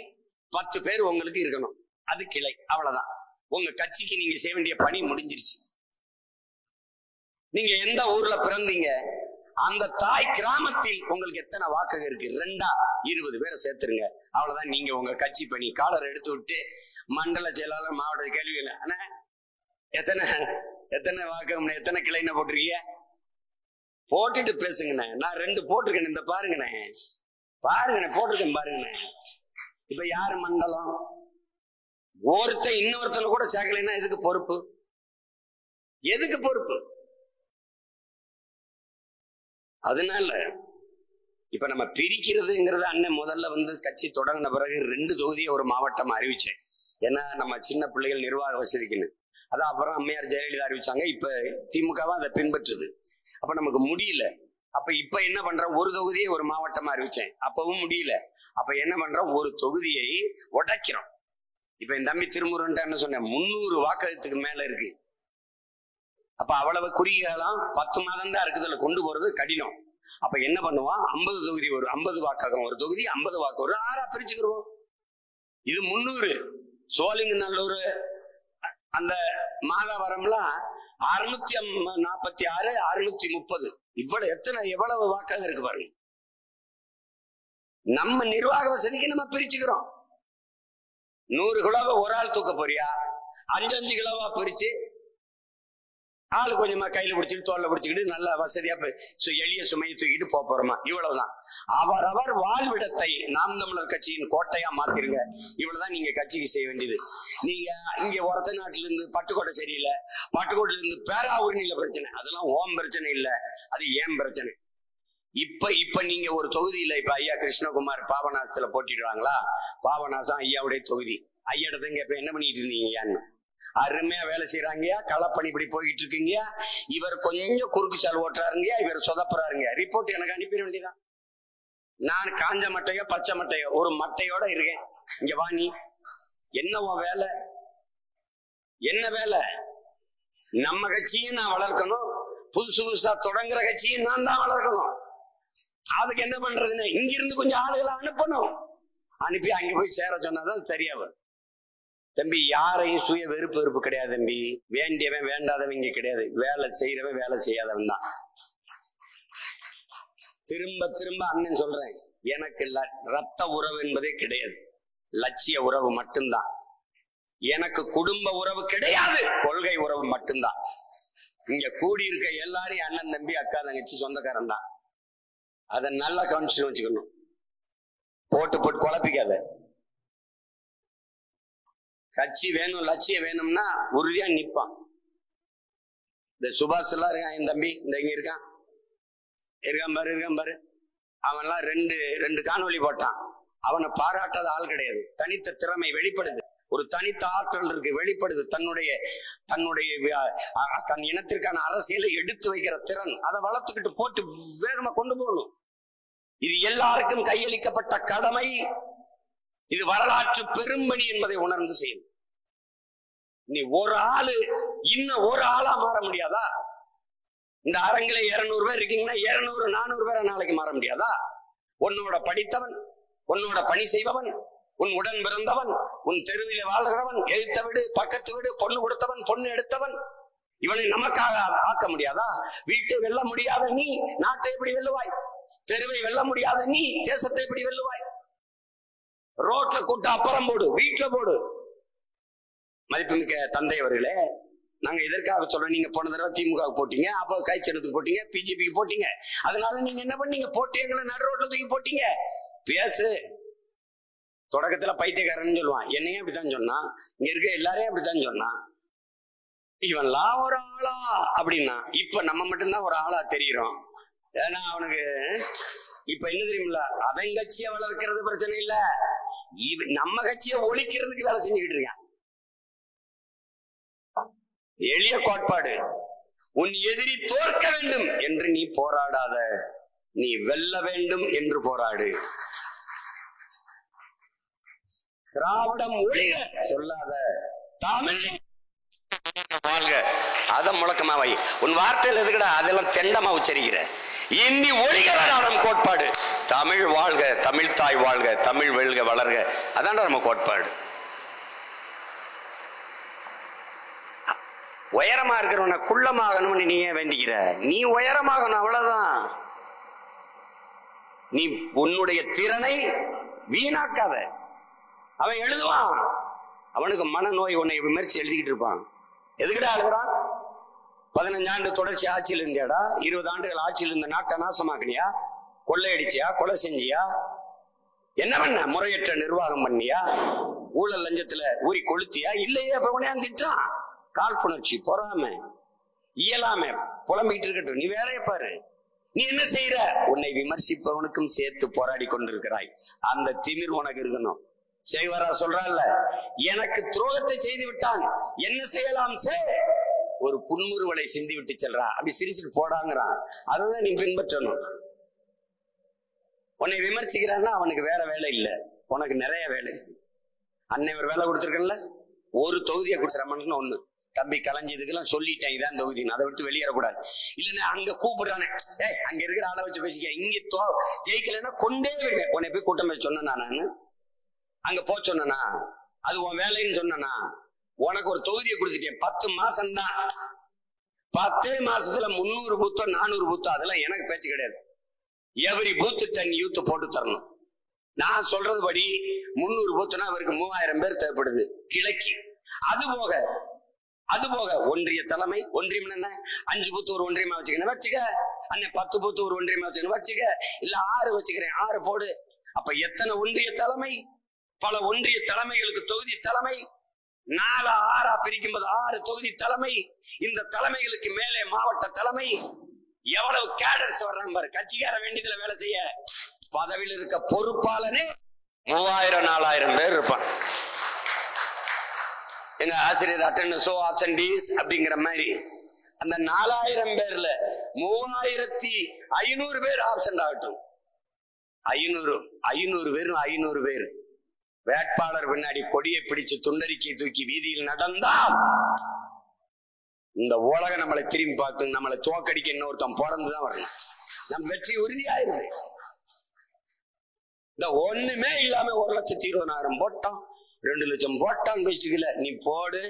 Speaker 1: 10 பேர் உங்களுக்கு இருக்கணும். அது கிளை, அவ்வளவுதான். உங்க கட்சிக்கு நீங்க செய்ய வேண்டிய பணி முடிஞ்சிருச்சு. நீங்க எந்த ஊர்ல பிறந்தீங்க அந்த தாய் கிராமத்தில் உங்களுக்கு எத்தனை வாக்ககம் இருக்கு? 20 பேரை சேர்த்துருங்க, அவ்வளவுதான். நீங்க உங்க கட்சி பணி. காலர் எடுத்து விட்டு மண்டல செயலாளர் மாவட்ட கேள்விகள், ஆனா எத்தனை எத்தனை வாக்கம் எத்தனை கிளைன்னு போட்டிருக்கீங்க? போட்டுட்டு பேசுங்கண்ணே. நான் 2 போட்டிருக்கேன், இந்த பாருங்கண்ணே, பாருங்கண்ணே, போட்டிருக்கேன் பாருங்கண்ணே. இப்ப யாரு மண்டலம்? ஒருத்தன் இன்னொருத்தனை கூட சேர்க்கலைன்னா எதுக்கு பொறுப்பு? எதுக்கு பொறுப்பு? அதனால இப்ப நம்ம பிரிக்கிறதுங்கிறது, அண்ணன் முதல்ல கட்சி தொடங்கின பிறகு 2 தொகுதியை ஒரு மாவட்டம் அறிவிச்சேன். ஏன்னா நம்ம சின்ன பிள்ளைகள் நிர்வாக வசதிக்குன்னு. அதான் அப்புறம் அம்மையார் ஜெயலலிதா அறிவிச்சாங்க. இப்ப திமுகவும் அதை பின்பற்றுது. அப்ப நமக்கு முடியல. அப்ப இப்ப என்ன பண்ற? ஒரு தொகுதியை ஒரு மாவட்டமா அறிவிச்சேன், அப்பவும் முடியல. அப்ப என்ன பண்றோம்? ஒரு தொகுதியை உடைக்கிறோம். இப்ப என் தம்பி திருமுருகன் என்ன சொன்னேன், 300 வாக்ககத்துக்கு மேல இருக்கு. அப்ப அவ்வளவு குறுகிய காலம் 10 மாதம் தான் இருக்குதுல, கொண்டு போறது கடினம். அப்ப என்ன பண்ணுவான்? 50 தொகுதி ஒரு 50 வாக்ககம் ஒரு தொகுதி, 50 வாக்கு ஒரு 6 பிரிச்சுக்கிறோம். இது 300. சோழிங்கநல்லூர் அந்த மாதாவரம்லாம் 646 630. எவ்வளவு வாக்காக இருக்கு பாருங்க. நம்ம நிர்வாக வசதிக்கு நம்ம பிரிச்சுக்கிறோம். 100 கிலோவை ஒரு ஆள் தூக்க போறியா? 5 கிலோவா பிரிச்சு ஆளு கொஞ்சமா கையில பிடிச்சிட்டு தோல்ல பிடிச்சுக்கிட்டு நல்ல வசதியா எளிய சுமையை தூக்கிட்டு போறோமா? இவ்வளவுதான். அவரவர் வாழ்விடத்தை நாம் தமிழர் கட்சியின் கோட்டையா மாத்திருங்க. இவ்வளவுதான் நீங்க கட்சிக்கு செய்ய வேண்டியது. நீங்க இங்க ஒரத்த நாட்டுல இருந்து பட்டுக்கோட்டை சரியில்லை, பட்டுக்கோட்டையில இருந்து பேராவூர்னில பிரச்சனை, அதெல்லாம் ஓம் பிரச்சனை இல்ல, அது ஏன் பிரச்சனை. இப்ப நீங்க ஒரு தொகுதியில இப்ப ஐயா கிருஷ்ணகுமார் பாபநாசத்துல போட்டிடுவாங்களா? பாபநாசம் ஐயாவுடைய தொகுதி. ஐயா இடத்துங்க இப்ப என்ன பண்ணிட்டு இருந்தீங்க? அருமையா வேலை செய்யறாங்கயா, களப்பணி இப்படி போயிட்டு இருக்குங்க. இவர் கொஞ்சம் குறுக்கு சால் ஓட்டுறாருங்க, இவர் சொதப்புறாருங்க. ரிப்போர்ட் எனக்கு அனுப்பிட வேண்டியதான். நான் காஞ்ச மட்டையோ பச்சை மட்டையோ ஒரு மட்டையோட இருக்கேன். இங்க வாணி, என்ன உன் வேலை? என்ன வேலை? நம்ம கட்சியும் நான் வளர்க்கணும், புதுசு புதுசா தொடங்குற கட்சியும் நான் தான் வளர்க்கணும். அதுக்கு என்ன பண்றதுன்னு இங்கிருந்து கொஞ்சம் ஆளுகளை அனுப்பணும். அனுப்பி அங்க போய் சேர சொன்னாதான் சரியா வரும். தம்பி, யாரையும் சுய வெறுப்பு கிடையாது தம்பி. வேண்டியவன் வேண்டாதவன் இங்க கிடையாது. வேலை செய்யறவன் வேலை செய்யாதவன் தான். திரும்ப திரும்ப அண்ணன் சொல்றேன், எனக்கு ரத்த உறவு என்பதே கிடையாது, லட்சிய உறவு மட்டும்தான். எனக்கு குடும்ப உறவு கிடையாது, கொள்கை உறவு மட்டும்தான். இங்க கூடியிருக்க எல்லாரையும் அண்ணன் தம்பி அக்கா தங்கச்சி சொந்தக்காரன் தான். அதை நல்லா கவனிச்சு வச்சுக்கணும். போட்டு குழப்பிக்காத. கட்சி வேணும், லட்சியம் வேணும்னா உறுதியா நிப்பான். இந்த சுபாஷ் எல்லாம் இருக்கான், என் தம்பி இந்த இங்க இருக்கான் பாரு. அவன்லாம் ரெண்டு காணொலி போட்டான். அவனை பாராட்டாத ஆள் கிடையாது. தனித்த திறமை வெளிப்படுது, ஒரு தனித்த ஆற்றல் இருக்கு, வெளிப்படுது. தன் இனத்திற்கான அரசியலை எடுத்து வைக்கிற திறன், அதை வளர்த்துக்கிட்டு போட்டு வேகமா கொண்டு போகணும். இது எல்லாருக்கும் கையளிக்கப்பட்ட கடமை. இது வரலாற்று பெரும்பணி என்பதை உணர்ந்து செய்யும். நீ ஒரு ஆளு இன்னும் ஒரு ஆளா மாற முடியாதா? இந்த அரங்கில 200 பேர் இருக்கீங்கன்னா 200 400 பேரை நாளைக்கு மாற முடியாதா? உன்னோட படித்தவன், உன்னோட பணி செய்பவன், உன் உடன் பிறந்தவன், உன் தெருவில வாழ்கிறவன், எழுத்த வீடு பக்கத்து வீடு, பொண்ணு கொடுத்தவன் பொண்ணு எடுத்தவன், இவனை நமக்காக ஆக்க முடியாதா? வீட்டை வெல்ல முடியாத நீ நாட்டை எப்படி வெல்லுவாய்? தெருவை வெல்ல முடியாத நீ தேசத்தை எப்படி வெல்லுவாய்? ரோட்ல கூட்ட அப்புறம் போடு, வீட்டுல போடு. மதிப்புமிக்க தந்தை அவர்களே, நாங்க இதற்காக சொல்றோம். நீங்க போன தடவை திமுக போட்டீங்க, அப்போ கைச்சனத்துக்கு போட்டீங்க, பிஜேபிக்கு போட்டீங்க. அதனால நீங்க என்ன பண்ணீங்க? போட்டு எங்களை நடு ரோட்ல தூக்கி போட்டீங்க. பேசு. தொடக்கத்துல பைத்தியக்காரன்னு சொல்லுவான், என்னையும் அப்படித்தான் சொன்னான், இங்க இருக்க எல்லாரையும் அப்படித்தான் சொன்னான். இவன்லாம் ஒரு ஆளா அப்படின்னா இப்ப நம்ம மட்டும்தான் ஒரு ஆளா தெரியுறோம். ஏன்னா அவனுக்கு இப்ப என்ன தெரியுமில்ல, அவன் கட்சியை வளர்க்கிறது பிரச்சனை இல்ல, நம்ம கட்சியை ஒழிக்கிறதுக்கு வேலை செஞ்சுக்கிட்டு இருக்கான். எளிய கோட்பாடு, உன் எதிரி தோற்க வேண்டும் என்று நீ போராடாத, நீ வெல்ல வேண்டும் என்று போராடு. திராவிடம் ஒழிக சொல்லாத, தமிழ் வாழ்க அத முழக்கமா வை. உன் வார்த்தையில் எதுக்கடா அதெல்லாம் தெண்டமா உச்சரிக்கிற? இந்தி ஒழிக வேளாண் கோட்பாடு. தமிழ் வாழ்க, தமிழ் தாய் வாழ்க, தமிழ் வெல்க வளர்க, அதான்டா நம்ம கோட்பாடு. உயரமா இருக்கிறவன குள்ளமாகணும்னு நீ ஏன் வேண்டிக்கிற? நீ உயரமாகணும், அவ்வளவுதான். நீ உன்னுடைய திறனை வீணாக்காத. அவன் எழுதுவான், அவனுக்கு மனநோய், உன்னை விமர்சி எழுதிக்கிட்டு இருப்பான். எதுக்கிட்ட எழுதுறான்? 15 ஆண்டு தொடர்ச்சி ஆட்சியில் இருந்தியாடா, 20 ஆண்டுகள் ஆட்சியில் இருந்த நாட்டை நாசமாக்கினியா, கொள்ளையடிச்சியா, கொலை செஞ்சியா, என்ன பண்ண? முறையற்ற நிர்வாகம் பண்ணியா, ஊழல் லஞ்சத்துல ஊறி கொளுத்தியா? இல்லையே. அப்ப திட்டான். காழ்ப்புணர்ச்சி, பொறாம, இயலாம புலம்பிட்டு இருக்கட்டும், நீ வேலையை பாரு. நீ என்ன செய்யற? உன்னை விமர்சிப்பவனுக்கும் சேர்த்து போராடி கொண்டிருக்கிறாய். அந்த திமிர் உனக்கு இருக்கணும். செய்வாரா சொல்றான்ல, எனக்கு துரோகத்தை செய்து விட்டான், என்ன செய்யலாம்? ஒரு புன்முறுவலை சிந்தி விட்டு செல்றா, அப்படி சிரிச்சுட்டு போடாங்கிறான். அதுதான் நீ பின்பற்றணும். உன்னை விமர்சிக்கிறான்னா அவனுக்கு வேற வேலை இல்லை, உனக்கு நிறைய வேலை இருக்கு. அன்னை ஒரு வேலை கொடுத்துருக்கல, ஒரு தொகுதியை கொடுத்துறமன்னு ஒண்ணு, தம்பி கலைஞ்சதுக்கெல்லாம் சொல்லிட்டேன் இதான் தொகுதி, அதை விட்டு வெளியேறக்கூடாது. இல்லைன்னா அங்க கூப்பிடுறானே, அங்க இருக்கிற ஆளை வச்சு பேசிக்க, இங்க ஜெயிக்கலன்னா கொண்டே விடுவேன். உன்னை போய் கூட்டம் வச்சு சொன்னா நானு அங்க போ சொன்னா, அது உன் வேலைன்னு சொன்னா, உனக்கு ஒரு தொகுதியை கொடுத்துட்டேன். 10 மாசம் தான், 10 மாசத்துல 300 பூத்தோ 400 பூத்தோ அதெல்லாம் எனக்கு பேச்சு கிடையாது. எவரி பூத்து 10 யூத் போட்டு தரணும். நான் சொல்றது படி 300 பூத்துனா அவருக்கு 3000 பேர் தேவைப்படுது கிழக்கு. அது போக ஒன்றிய தலைமை, ஒன்றியம் என்ன, 5 பூத்து ஒரு ஒன்றியமா வச்சுக்கணும் வச்சுக்க, அண்ணன் 10 பூத்து ஒரு ஒன்றியமா வச்சுக்கணும் வச்சுக்க, இல்ல 6 வச்சுக்கிறேன் 6 போடு. அப்ப எத்தனை ஒன்றிய தலைமை? பல ஒன்றிய தலைமைகளுக்கு தொகுதி தலைமை, 4 6 பிரிக்கும் போது 6 தொகுதி தலைமை, இந்த தலைமைகளுக்கு மேலே மாவட்ட தலைமை. எவ்வளவு கேடர்ஸ் வர்றாங்க பாரு. கட்சிக்கார வேண்டியதுல வேலை செய்ய பதவியில் இருக்க பொறுப்பாளனே 3000 4000 பேர் இருப்பான். எங்க ஆசிரியர் அட்டெண்டன்ஸ் ஆப்சன்டீஸ் அப்படிங்கிற மாதிரி அந்த 4000 பேர்ல 3500 பேர் ஆப்சன்ட் ஆகட்டும். 500 பேரும் 500 பேர் வேட்பாளர் பின்னாடி கொடியை பிடிச்சு துண்டறிக்கை தூக்கி வீதியில் நடந்தா இந்த உலகம் நம்மளை திரும்பி பார்த்து நம்மளை தோக்கடிக்க இன்னொருத்தன் பிறந்துதான் வரணும். நம் வெற்றி உறுதியாயிருது. இந்த ஒண்ணுமே இல்லாம 1,20,000 போட்டான், 2 லட்சம் போட்டான் வச்சுக்கல, நீ போடு,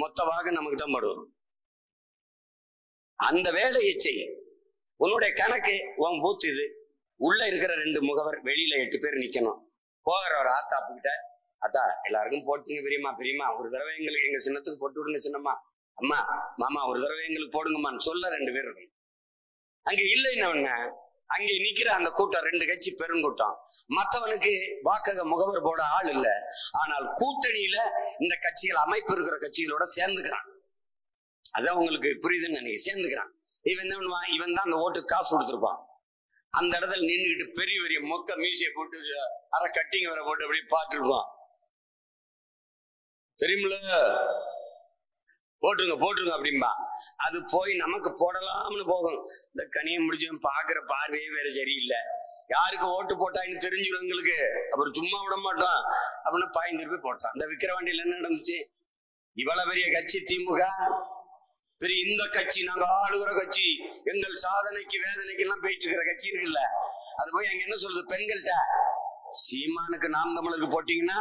Speaker 1: மொத்தமாக நமக்கு தான் படுவோம். அந்த வேலையை செய். உன்னுடைய கணக்கு உன் பூத்து இது, உள்ள இருக்கிற 2 முகவர், வெளியில 8 பேர் நிக்கணும். போகிற ஒரு ஆத்தாப்புக்கிட்ட, அத்தா எல்லாருக்கும் போட்டுங்க பெரியம்மா, பெரியம்மா ஒரு தடவை எங்களுக்கு எங்க சின்னத்துக்கு போட்டு விடுங்க சின்னம்மா, அம்மா மாமா ஒரு தடவை எங்களுக்கு போடுங்கம்மான்னு சொல்ல 2 பேர் இருக்கு. அங்க இல்லைன்னு அங்கே நிக்கிற அந்த கூட்டம் 2 கட்சி பெருங்கூட்டம், மற்றவனுக்கு வாக்கக முகவர் போட ஆள் இல்லை. ஆனால் கூட்டணியில இந்த கட்சிகள், அமைப்பு இருக்கிற கட்சிகளோட சேர்ந்துக்கிறான். அதான் உங்களுக்கு புரியுதுன்னு நினைக்க, சேர்ந்துக்கிறான். இவன் என்ன பண்ணுவான்? இவன் தான் அந்த ஓட்டு காசு கொடுத்துருப்பான். அந்த இடத்துல நின்றுகிட்டு பெரிய பெரிய மொக்க மீசையை போட்டு அரை கட்டிங்க வர போட்டு அப்படியே பார்த்துருப்பான். தெரியுமில்ல, போட்டுருங்க அப்படின்பா. அது போய் நமக்கு போடலாம்னு போகணும். இந்த கனியை முடிஞ்சவன் பாக்குற பார்வையே வேற சரியில்லை. யாருக்கு ஓட்டு போட்டான்னு தெரிஞ்சுக்கிறவங்களுக்கு அப்புறம் சும்மா விட மாட்டான் அப்படின்னு 15 ரூபாய் போட்டான். இந்த விக்கிரவாண்டியில என்ன நடந்துச்சு? இவ்வளவு பெரிய கட்சி திமுக, பெரிய இந்த கட்சி, நாங்க ஆளுகிற கட்சி, எங்கள் சாதனைக்கு வேதனைக்கு எல்லாம் போயிட்டு இருக்கிற கட்சி இருக்குல்ல, அது போய் அங்க என்ன சொல்றது? பெண்கள்கிட்ட சீமானுக்கு நாம் தமிழருக்கு போட்டீங்கன்னா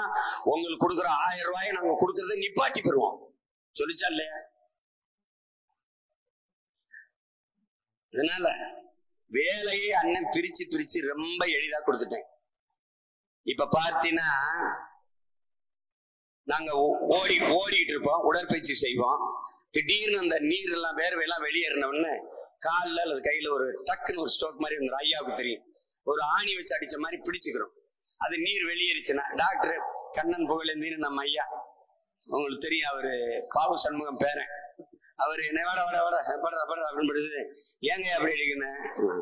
Speaker 1: உங்களுக்கு கொடுக்குற 1000 ரூபாயை நாங்க கொடுக்கறத நிப்பாட்டி பெறுவோம் சொல்லிச்சா இல்லையா? இதனால வேலையை அண்ணன் பிரிச்சு ரொம்ப எளிதா கொடுத்துட்டேன். இப்ப பார்த்தீங்கன்னா நாங்க ஓடிட்டு இருப்போம், உடற்பயிற்சி செய்வோம். திடீர்னு அந்த நீர் எல்லாம் வேர்வையெல்லாம் வெளியேறினோன்னு காலில் அல்லது கையில ஒரு டக்குன்னு ஒரு ஸ்ட்ரோக் மாதிரி இருந்துடும். ஐயாவுக்கு தெரியும், ஒரு ஆணி வச்சு அடிச்ச மாதிரி பிடிச்சுக்கிறோம். அது நீர் வெளியேறிச்சுன்னா டாக்டர் கண்ணன் புகழேந்தின்னு நம்ம ஐயா, உங்களுக்கு தெரியும், அவரு பாபு சண்முகம் பேரன், அவரு என்ன வட அப்படின்னு படுது. ஏங்க அப்படி அடிக்கணும்,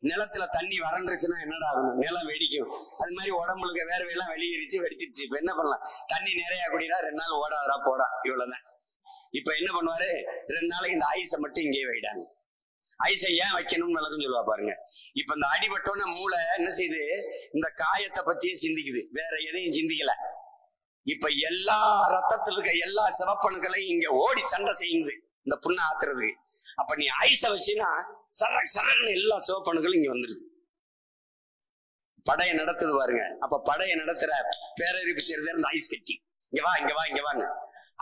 Speaker 1: நிலத்துல தண்ணி வறண்டுச்சுன்னா என்னடா ஆகணும்? நிலம் வெடிக்கும். அது மாதிரி உடம்புல வேர்வையெல்லாம் வெளியேறிச்சு, வெடிச்சிருச்சு. இப்ப என்ன பண்ணலாம்? தண்ணி நிறைய குடினா 2 நாள் ஓடாதரா போடா, இவ்வளவுதான். இப்ப என்ன பண்ணுவாரு? 2 நாளைக்கு இந்த ஐஸை மட்டும் இங்கே வைடாங்க. ஐஸை ஏன் வைக்கணும்னு விளக்கம் சொல்லுவா பாருங்க. இப்ப இந்த அடிபட்டோன்னு மூளை என்ன செய்யுது? இந்த காயத்தை பத்தியே சிந்திக்குது, வேற எதையும் சிந்திக்கல. இப்ப எல்லா ரத்தத்தில் இருக்க எல்லா சிவப்பணுக்களையும் இங்க ஓடி சண்டை செய்யுது இந்த புண்ணை ஆத்துறதுக்கு. அப்ப நீ ஐஸை வச்சுன்னா சரன்னு எல்லா சிவப்பணுக்களும் இங்க வந்துருது. படையை நடத்துது பாருங்க. அப்ப படையை நடத்துற பேரறிவு செய்யறது இந்த ஐஸ் கட்டி, இங்க வா இங்க வா இங்க வான்னு.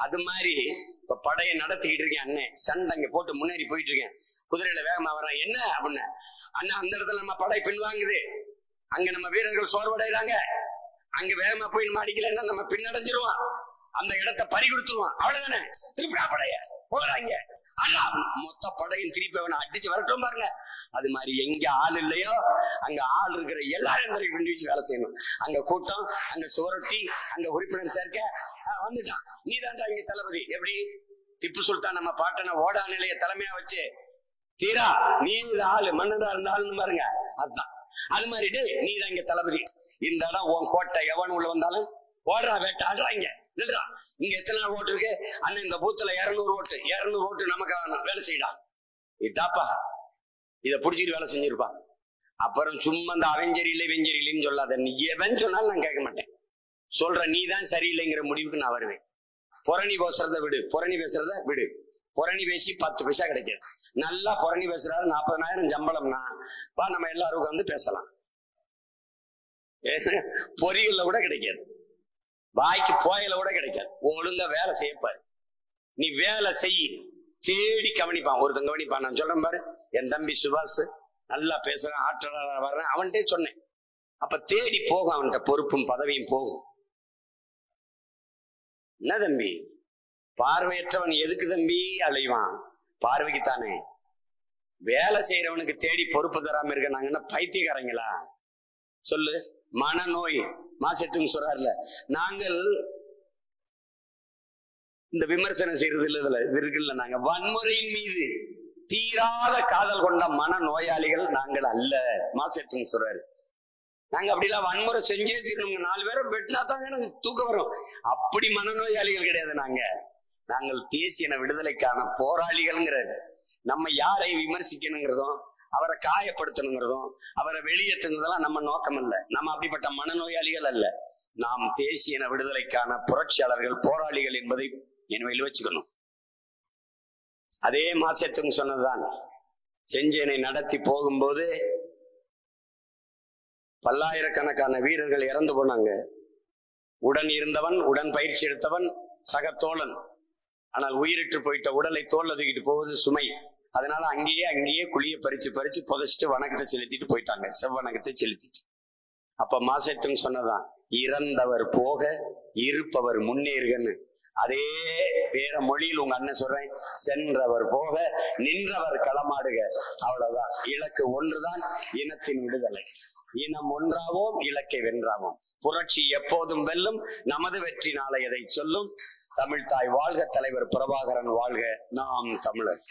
Speaker 1: அது மாதிரி இப்ப படையை நடத்திக்கிட்டு இருக்கேன் அண்ணன், சண்டை இங்க போட்டு முன்னேறி போயிட்டு இருக்கேன். குதிரையில வேகமா வர்றேன். என்ன அப்படின்னா, அண்ணா அந்த இடத்துல நம்ம படை பின்வாங்குது, அங்க நம்ம வீரர்கள் சோர்வடைறாங்க, அங்க வேகமா போய் நம்ம அடிக்கலன்னா நம்ம பின்னடைஞ்சிருவோம், அந்த இடத்தை பறி கொடுத்துருவான், அவ்வளவுதானே. திருப்பி படைய போறாங்க, மொத்த படையும் திருப்பி அவனை அடிச்சு வரட்டும் பாருங்க. அது மாதிரி எங்க ஆள் இல்லையோ அங்க ஆள் இருக்கிற எல்லாரும் வச்சு வேலை செய்யணும். அங்க கூட்டம், அங்க சுவரொட்டி, அங்க உறுப்பினர் சேர்க்க வந்துட்டான். நீ தான்டா இங்க தளபதி. எப்படி திப்பு சுல்தான் நம்ம பாட்டனை ஓடா நிலைய தலைமையா வச்சு தீரா நீ ஆளு மன்னரா இருந்தாலும் பாருங்க, அதுதான். அது மாதிரி நீ தான் இங்க தளபதி, இந்த இடம் உன் கோட்டை, எவன் உள்ள வந்தாலும் ஓடுறா வேட்டை ஆடுறாங்க. இங்க எத்தனை ஓட்டு இருக்கு? அண்ணன் இந்த பூத்துல 200 ஓட்டு, 200 ஓட்டு நமக்கு வேலை செய்யலாம். இதாப்பா, இத புடிச்சிட்டு வேலை செஞ்சிருப்பான். அப்புறம் சும்மா இந்த அவெஞ்சரியில்லை வெஞ்சரியில்லைன்னு சொல்லாத. நீ எவன் சொன்னாலும் நான் கேட்க மாட்டேன். சொல்ற நீ தான் சரியில்லைங்கிற முடிவுக்கு நான் வருவேன். புரணி பேசுறத விடு, புரணி பேசுறத விடு. புரணி பேசி 10 பைசா கிடைக்காது. நல்லா புரணி பேசுறாரு, 40,000 சம்பளம்னா வா நம்ம எல்லாரும் வந்து பேசலாம். பொறியில கூட கிடைக்காது, வாய்க்கு போயில கூட கிடைக்காது. ஒழுங்கா வேலை செய்யப்பாரு. நீ வேலை செய்ய தேடி கவனிப்பான், ஒருத்தன் கவனிப்பான். நான் சொல்றேன் பாரு, என் தம்பி சுபாஷ் நல்லா பேசுறேன், ஆற்றலா வர்றேன், அவன்கிட்ட சொன்னேன். அப்ப தேடி போகும், அவன்கிட்ட பொறுப்பும் பதவியும் போகும். என்ன தம்பி, பார்வையற்றவன் எதுக்கு தம்பி அலைவான்? பார்வைக்குத்தானே. வேலை செய்யறவனுக்கு தேடி பொறுப்பு தராம இருக்க நாங்க என்ன பைத்தியக்காரங்களா? சொல்லு. மனநோய் மாசத்துக்கு சொல்றாருல, நாங்கள் இந்த விமர்சனம் செய்யறது இல்ல, இது இருக்குல்ல, நாங்க வன்முறையின் மீது தீராத காதல் கொண்ட மன நோயாளிகள் நாங்கள் அல்ல. மாசத்துக்கு சொல்றாரு, நாங்க அப்படிலாம் வன்முறை செஞ்சே தீரணுங்க, 4 பேரை வெட்டினா தாங்க எனக்கு தூக்கம் வரும், அப்படி மனநோயாளிகள் கிடையாது. நாங்கள் தேசிய விடுதலைக்கான போராளிகள்ங்கிறது. நம்ம யாரை விமர்சிக்கணுங்கிறதும் அவரை காயப்படுத்தணுங்கிறதும் அவரை வெளியேற்றுங்கிறதெல்லாம் நம்ம நோக்கம் அல்ல. நம்ம அப்படிப்பட்ட மனநோயாளிகள் அல்ல. நாம் தேசிய விடுதலைக்கான புரட்சியாளர்கள், போராளிகள் என்பதை நினைவில் வச்சுக்கணும். அதே மாசத்தும் சொன்னதுதான். செஞ்சேனை நடத்தி போகும்போது பல்லாயிரக்கணக்கான வீரர்கள் இறந்து போனாங்க. உடன் இருந்தவன், உடன் பயிற்சி எடுத்தவன், சக தோழன். ஆனால் உயிரிட்டு போயிட்ட உடலை தோல்ல தூக்கிட்டு போவது சுமை. அதனால அங்கேயே குழிய பறிச்சு புதைச்சிட்டு வணக்கத்தை செலுத்திட்டு போயிட்டாங்க, செவ்வணக்கத்தை செலுத்திட்டு. அப்ப மாசத்தும் சொன்னதான், இறந்தவர் போக இருப்பவர் முன்னேறுகன்னு. அதே வேற மொழியில் உங்க அண்ணன் சொல்றேன், சென்றவர் போக நின்றவர் களமாடுக. அவ்வளவுதான். இலக்கு ஒன்றுதான், இனத்தின் விடுதலை. இனம் ஒன்றாவோம், இலக்கை வென்றாவோம். புரட்சி எப்போதும் வெல்லும், நமது வெற்றி நாளை எதை சொல்லும். தமிழ் தாய் வாழ்க, தலைவர் பிரபாகரன் வாழ்க, நாம் தமிழர்.